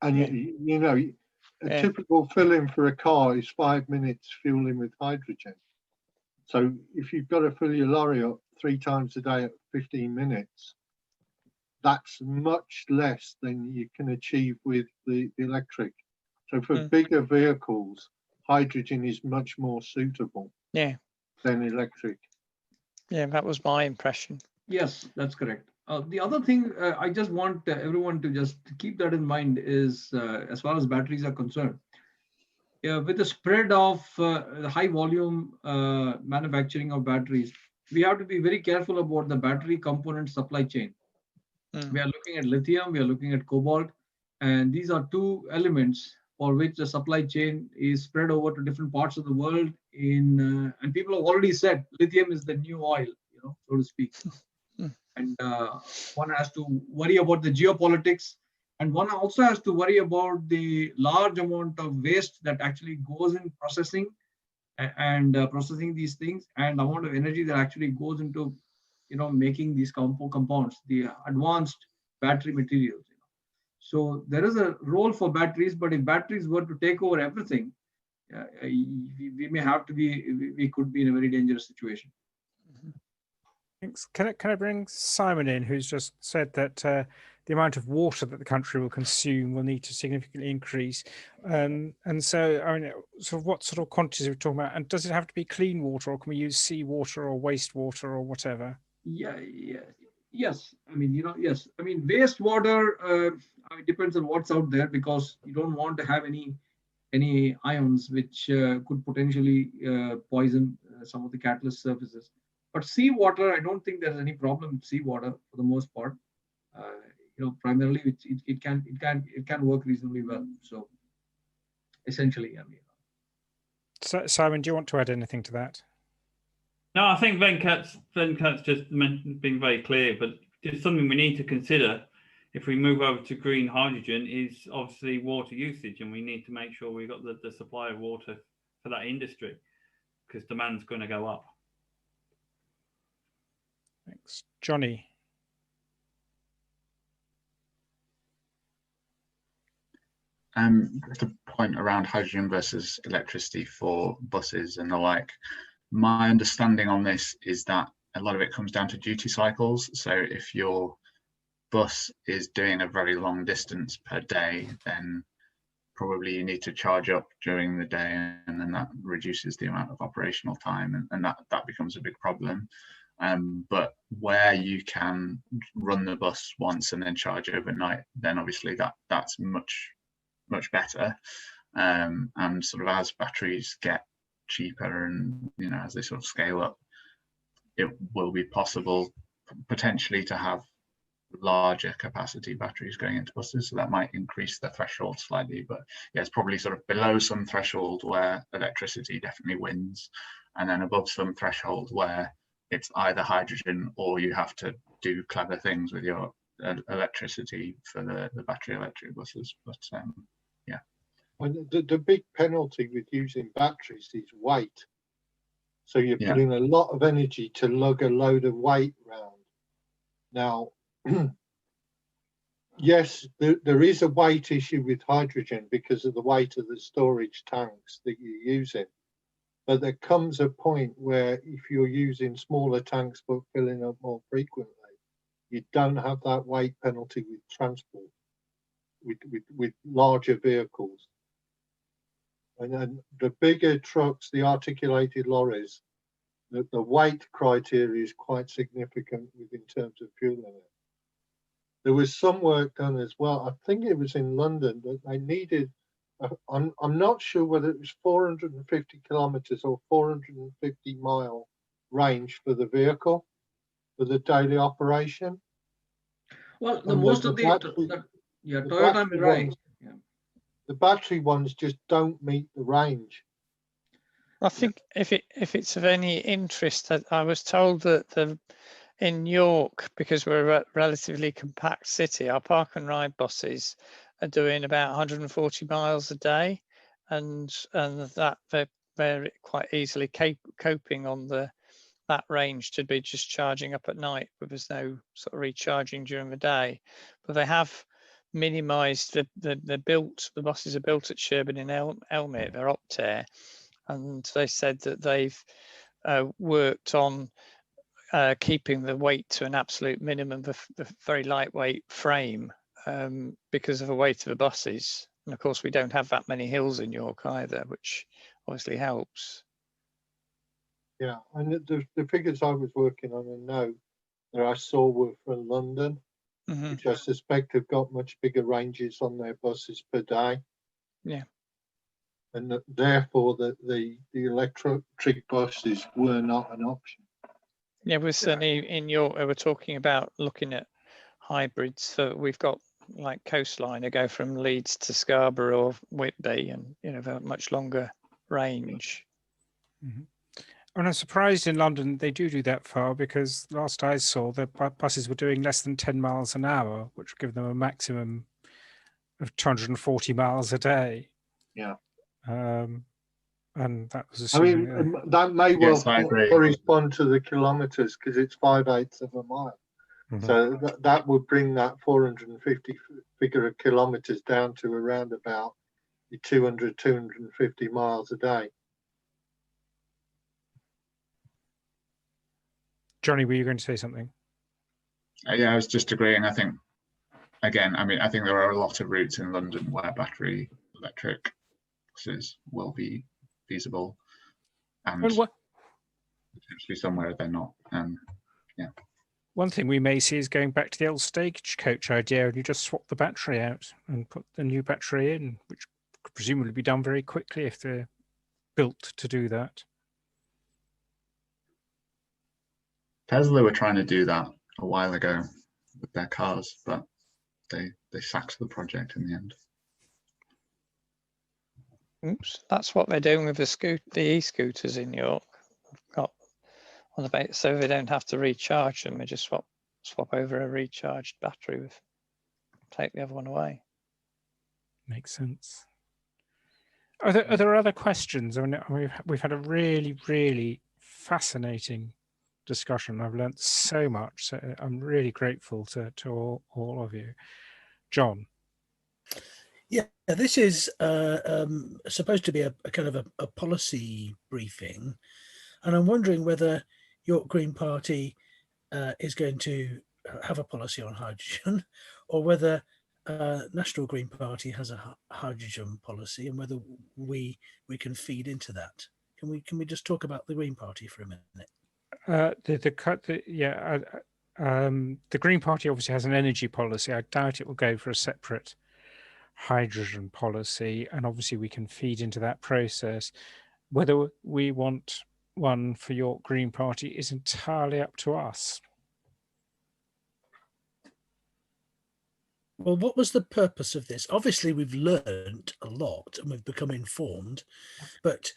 And you know, a typical fill-in for a car is 5 minutes fueling with hydrogen. So if you've got to fill your lorry up 3 times a day at 15 minutes, that's much less than you can achieve with the electric. So for bigger vehicles, hydrogen is much more suitable than electric. Yeah, that was my impression. Yes, that's correct. The other thing I just want everyone to just keep that in mind is, as far as batteries are concerned, with the spread of the high volume manufacturing of batteries, we have to be very careful about the battery component supply chain. We are looking at lithium, we are looking at cobalt, and these are two elements for which the supply chain is spread over to different parts of the world. And people have already said lithium is the new oil, you know, so to speak. And one has to worry about the geopolitics, and one also has to worry about the large amount of waste that actually goes in processing and processing these things, and the amount of energy that actually goes into, you know, making these compounds, the advanced battery materials. You know. So there is a role for batteries, but if batteries were to take over everything, we may have to be, we could be in a very dangerous situation. Thanks. Can I bring Simon in, who's just said that the amount of water that the country will consume will need to significantly increase, and so I mean, sort of what sort of quantities are we talking about, and does it have to be clean water, or can we use seawater or wastewater or whatever? Yes. I mean, you know, yes. I mean, wastewater it depends on what's out there, because you don't want to have any ions which could potentially poison some of the catalyst surfaces. But seawater, I don't think there's any problem with seawater for the most part. You know, primarily it can work reasonably well. So essentially, I mean. So, Simon, do you want to add anything to that? No, I think Venkat's just been very clear, but just something we need to consider if we move over to green hydrogen is obviously water usage, and we need to make sure we've got the supply of water for that industry, because demand's going to go up. Thanks. Jonny. The point around hydrogen versus electricity for buses and the like, My understanding on this is that a lot of it comes down to duty cycles. So if your bus is doing a very long distance per day, then probably you need to charge up during the day, and then that reduces the amount of operational time, and that becomes a big problem. But where you can run the bus once and then charge overnight, then obviously that's much better. And sort of as batteries get cheaper, and as they sort of scale up, it will be possible potentially to have larger capacity batteries going into buses, so that might increase the threshold slightly. But yeah, it's probably sort of below some threshold where electricity definitely wins, and then above some threshold where it's either hydrogen or you have to do clever things with your electricity for the battery electric buses. But yeah. And the big penalty with using batteries is weight. So you're putting a lot of energy to lug a load of weight round. Now, yes, there is a weight issue with hydrogen because of the weight of the storage tanks that you're using. But there comes a point where if you're using smaller tanks but filling up more frequently, you don't have that weight penalty with transport, with larger vehicles. And then the bigger trucks, the articulated lorries, the weight criteria is quite significant in terms of fuel limit. There was some work done as well. I think it was in London that they needed, I'm not sure whether it was 450 kilometres or 450 mile range for the vehicle for the daily operation. Well, most of the Toyota Mirai. The battery ones just don't meet the range. I think if it's of any interest, I was told that in York, because we're a relatively compact city, our park and ride buses are doing about 140 miles a day, and that they're quite easily coping on that range to be just charging up at night, but there's no sort of recharging during the day. But they have minimised the buses are built at Sherburn in Elmet, they're Optare, and they said that they've worked on keeping the weight to an absolute minimum, the very lightweight frame, because of the weight of the buses. And of course, we don't have that many hills in York either, which obviously helps. Yeah, and the figures I was working on and know that I saw were for London, which I suspect have got much bigger ranges on their buses per day. Yeah. And therefore the electric buses were not an option. Yeah, we're certainly in York, we're talking about looking at hybrids. So we've got like Coastline that go from Leeds to Scarborough or Whitby, and they're much longer range. And I'm surprised in London they do that far, because last I saw the buses were doing less than 10 miles an hour, which would give them a maximum of 240 miles a day. Yeah. And that was assuming, that may well correspond to the kilometres, because it's 5/8 of a mile. So that would bring that 450 figure of kilometres down to around about 200, 250 miles a day. Jonny, were you going to say something? Yeah, I was just agreeing. I think, again, I think there are a lot of routes in London where battery electric buses will be feasible, and potentially somewhere they're not. Yeah. One thing we may see is going back to the old stagecoach idea, and you just swap the battery out and put the new battery in, which could presumably be done very quickly if they're built to do that. Tesla were trying to do that a while ago with their cars, but they sacked the project in the end. Oops, that's what they're doing with the e-scooters in York. Got on the base, so they don't have to recharge them. They just swap over a recharged battery with, take the other one away. Makes sense. Are there other questions? I mean, we've had a really, really fascinating discussion. I've learned so much, so I'm really grateful to all of you. John. Yeah, this is supposed to be a kind of a policy briefing. And I'm wondering whether York Green Party is going to have a policy on hydrogen, or whether National Green Party has a hydrogen policy, and whether we can feed into that. Can we just talk about the Green Party for a minute? The Green Party obviously has an energy policy. I doubt it will go for a separate hydrogen policy, and obviously we can feed into that process. Whether we want one for York Green Party is entirely up to us. Well, what was the purpose of this? Obviously, we've learned a lot and we've become informed, but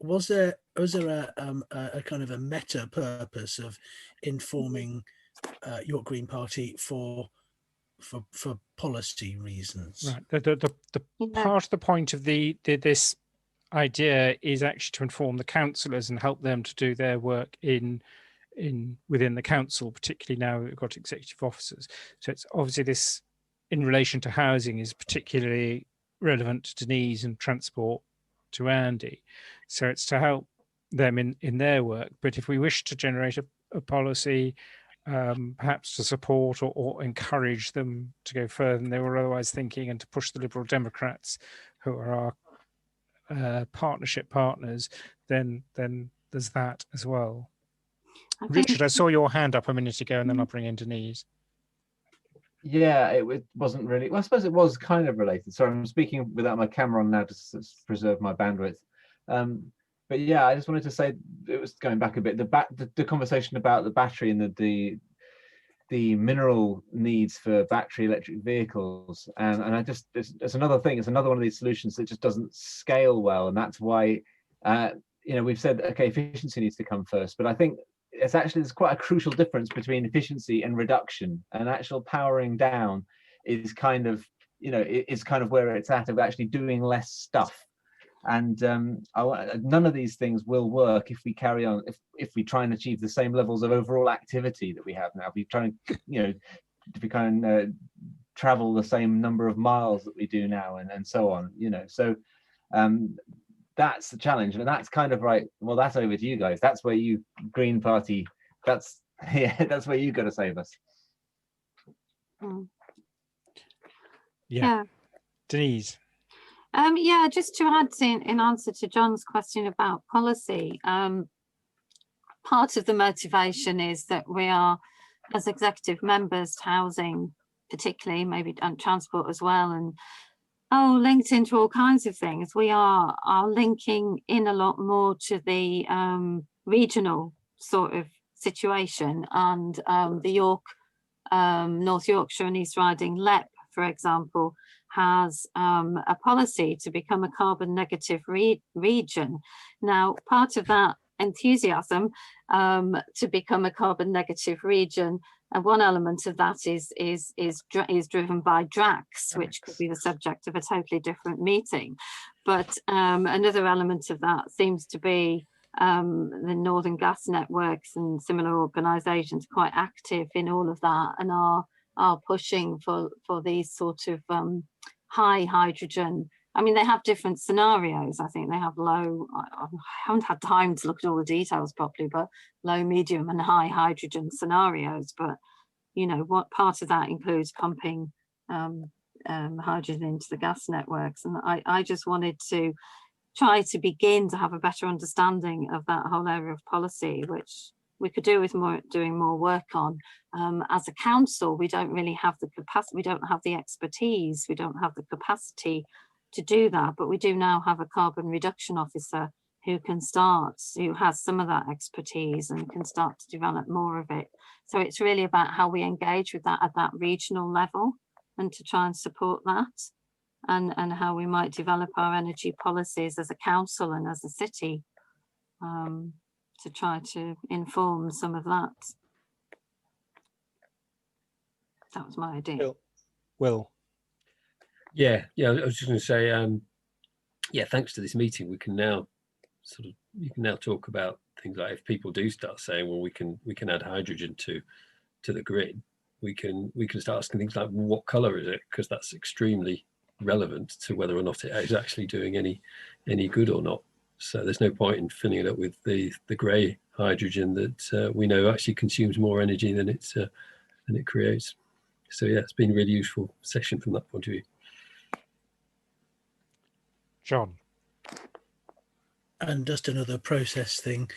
was there a kind of a meta purpose of informing York Green Party for policy reasons? Right. The part of the point of this idea is actually to inform the councillors and help them to do their work within the council, particularly now we've got executive officers. So it's obviously this, in relation to housing, is particularly relevant to Denise and transport to Andy. So it's to help them in their work. But if we wish to generate a policy, perhaps to support or encourage them to go further than they were otherwise thinking, and to push the Liberal Democrats, who are our partnership partners, then there's that as well. Richard, I saw your hand up a minute ago, and then I'll bring in Denise. Yeah, it wasn't really. Well, I suppose it was kind of related. Sorry, I'm speaking without my camera on now to preserve my bandwidth. But yeah, I just wanted to say, it was going back a bit. The conversation about the battery and the mineral needs for battery electric vehicles, and I just it's another thing. It's another one of these solutions that just doesn't scale well, and that's why we've said, okay, efficiency needs to come first, but I think there's quite a crucial difference between efficiency and reduction, and actual powering down is kind of where it's at, of actually doing less stuff. And none of these things will work if we carry on, if we try and achieve the same levels of overall activity that we have now. If we try and travel the same number of miles that we do now, and so on, so that's the challenge. And that's kind of right. Well, that's over to you guys. That's where you, Green Party, that's where you got to save us. Yeah. Denise. Yeah, just to add in answer to John's question about policy, part of the motivation is that we are, as executive members, housing particularly, maybe and transport as well, and linked into all kinds of things. We are linking in a lot more to the regional sort of situation, and the York, North Yorkshire and East Riding LEP, for example, has a policy to become a carbon negative region. Now, part of that enthusiasm to become a carbon negative region, and one element of that is driven by DRAX, which could be the subject of a totally different meeting. But another element of that seems to be the Northern Gas Networks and similar organisations quite active in all of that, and are pushing for these sort of high hydrogen. I mean, they have different scenarios. I think they have low, I haven't had time to look at all the details properly, but low, medium and high hydrogen scenarios. But, what part of that includes pumping hydrogen into the gas networks. And I just wanted to try to begin to have a better understanding of that whole area of policy, which we could do with doing more work on. As a council, we don't really have the capacity, we don't have the expertise, we don't have the capacity to do that, but we do now have a carbon reduction officer who has some of that expertise and can start to develop more of it. So it's really about how we engage with that at that regional level, and to try and support that, and how we might develop our energy policies as a council and as a city, to try to inform some of that. That was my idea. Will. Yeah, I was just going to say, thanks to this meeting, you can now talk about things like, if people do start saying, well, we can add hydrogen to the grid, we can start asking things like, well, what colour is it? Because that's extremely relevant to whether or not it is actually doing any good or not. So there's no point in filling it up with the grey hydrogen that we know actually consumes more energy than it creates. So yeah, it's been a really useful session from that point of view. John. And just another process thing.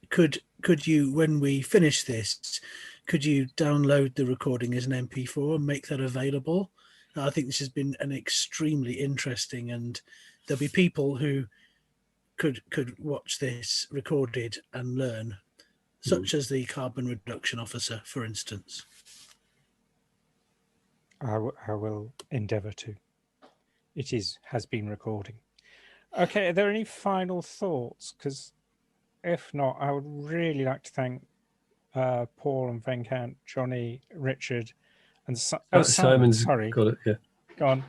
Could you, when we finish this, could you download the recording as an MP4 and make that available? I think this has been an extremely interesting, and there'll be people who could watch this recorded and learn, such as the carbon reduction officer, for instance. I will endeavour to. It has been recording. Okay, are there any final thoughts? Because if not, I would really like to thank Paul and Venkat, Jonny, Richard, and Simon's sorry. got it. Yeah. Go on.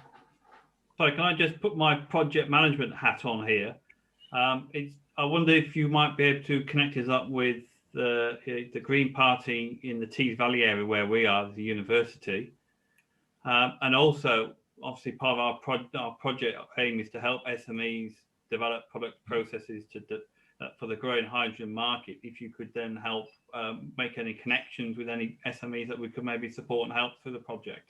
Sorry, can I just put my project management hat on here? I wonder if you might be able to connect us up with the Green Party in the Tees Valley area where we are, the university. And also, obviously, part of our project aim is to help SMEs develop product processes for the growing hydrogen market. If you could then help make any connections with any SMEs that we could maybe support and help through the project.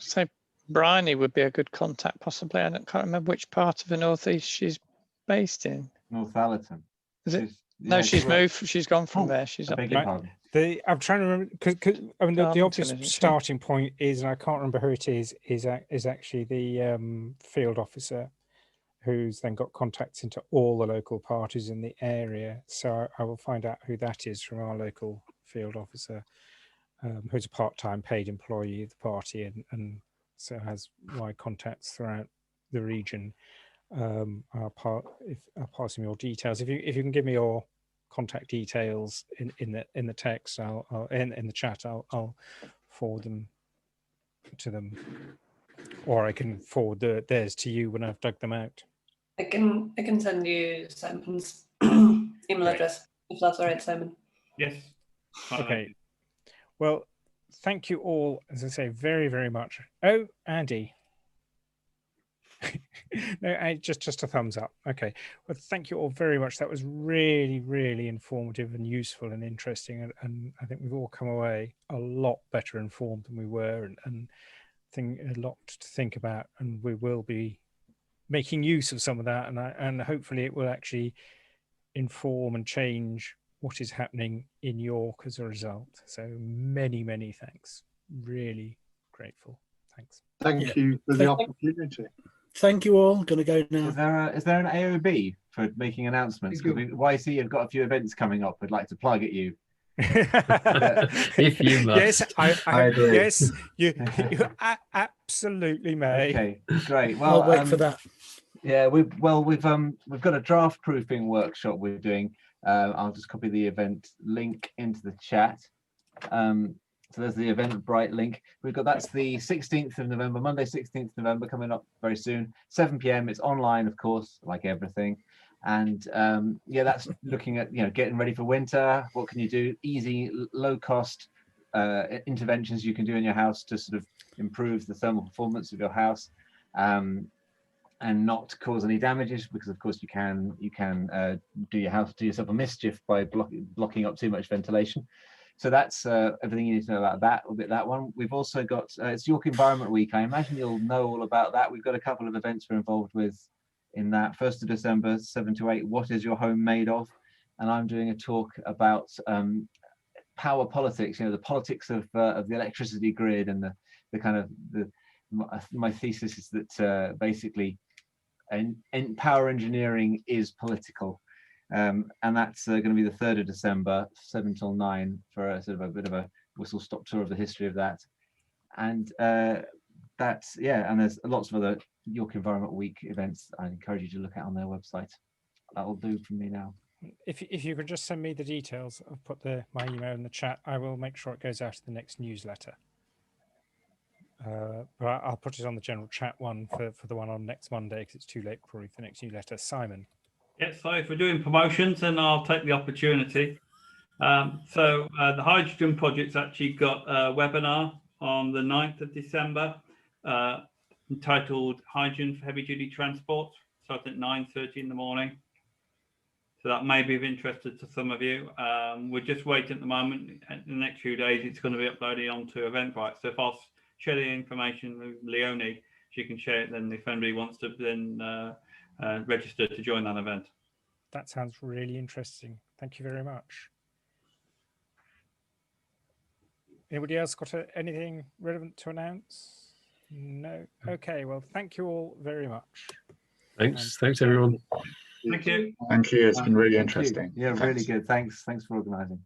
So Bryony would be a good contact, possibly. I can't remember which part of the northeast she's based in. Northallerton. Is it? No, she's moved. She's gone from there. She's up. I'm trying to remember because I mean the obvious starting point is, and I can't remember who it is actually the field officer, who's then got contacts into all the local parties in the area. So I will find out who that is from our local field officer, who's a part-time paid employee of the party and so has wide contacts throughout the region. I'll pass him your details. If you can give me your contact details in the text, I'll in the chat, I'll forward them to them, or I can forward theirs to you when I've dug them out. I can send you Simon's email address if that's all right, Simon. Yes. Okay. Well, thank you all, as I say, very, very much. Oh, Andy. No, just a thumbs up. Okay. Well, thank you all very much. That was really, really informative and useful and interesting. And I think we've all come away a lot better informed than we were, and a lot to think about. And we will be making use of some of that. And hopefully it will actually inform and change what is happening in York as a result. So many, many thanks. Really grateful. Thanks. Thank you for the opportunity. Thank you all. Going to go now. Is there an AOB for making announcements? Because YC have got a few events coming up. We'd like to plug at you. If you must. Yes, you absolutely may. Okay, great. Well, I'll wait for that. Yeah, we've got a draft proofing workshop we're doing. I'll just copy the event link into the chat. So there's the Eventbrite link. That's the 16th of November, Monday, 16th of November, coming up very soon. 7 p.m. It's online, of course, like everything. And yeah, that's looking at getting ready for winter. What can you do? Easy, low cost interventions you can do in your house to sort of improve the thermal performance of your house, and not cause any damages, because of course you can do yourself a mischief by blocking up too much ventilation. So that's everything you need to know about that. That one. We've also got it's York Environment Week. I imagine you'll know all about that. We've got a couple of events we're involved with in that. 1st of December, 7 to 8. What is your home made of? And I'm doing a talk about power politics. The politics of the electricity grid, and the kind of my thesis is that basically, power engineering is political. And that's going to be the 3rd of December, 7 till 9, for a sort of a bit of a whistle-stop tour of the history of that. And that's, yeah, and there's lots of other York Environment Week events I encourage you to look at on their website. That'll do from me now. If you could just send me the details, I'll put my email in the chat. I will make sure it goes out to the next newsletter. But I'll put it on the general chat one for the one on next Monday, because it's too late probably for the next newsletter. Simon. Yes, so if we're doing promotions, then I'll take the opportunity. So the Hydrogen Project's actually got a webinar on the 9th of December. entitled Hydrogen for Heavy Duty Transport, starting at 9:30 in the morning. So that may be of interest to some of you. We're just waiting at the moment. In the next few days, it's going to be uploaded onto Eventbrite. So if I'll share the information with Leonie, she can share it then if anybody wants to then register to join that event. That sounds really interesting. Thank you very much. Anybody else got anything relevant to announce? No. Okay. Well, thank you all very much. Thanks. Thanks, everyone. Thank you. Thank you. It's been really Thank you. interesting. Yeah, Thanks. really good. Thanks for organising.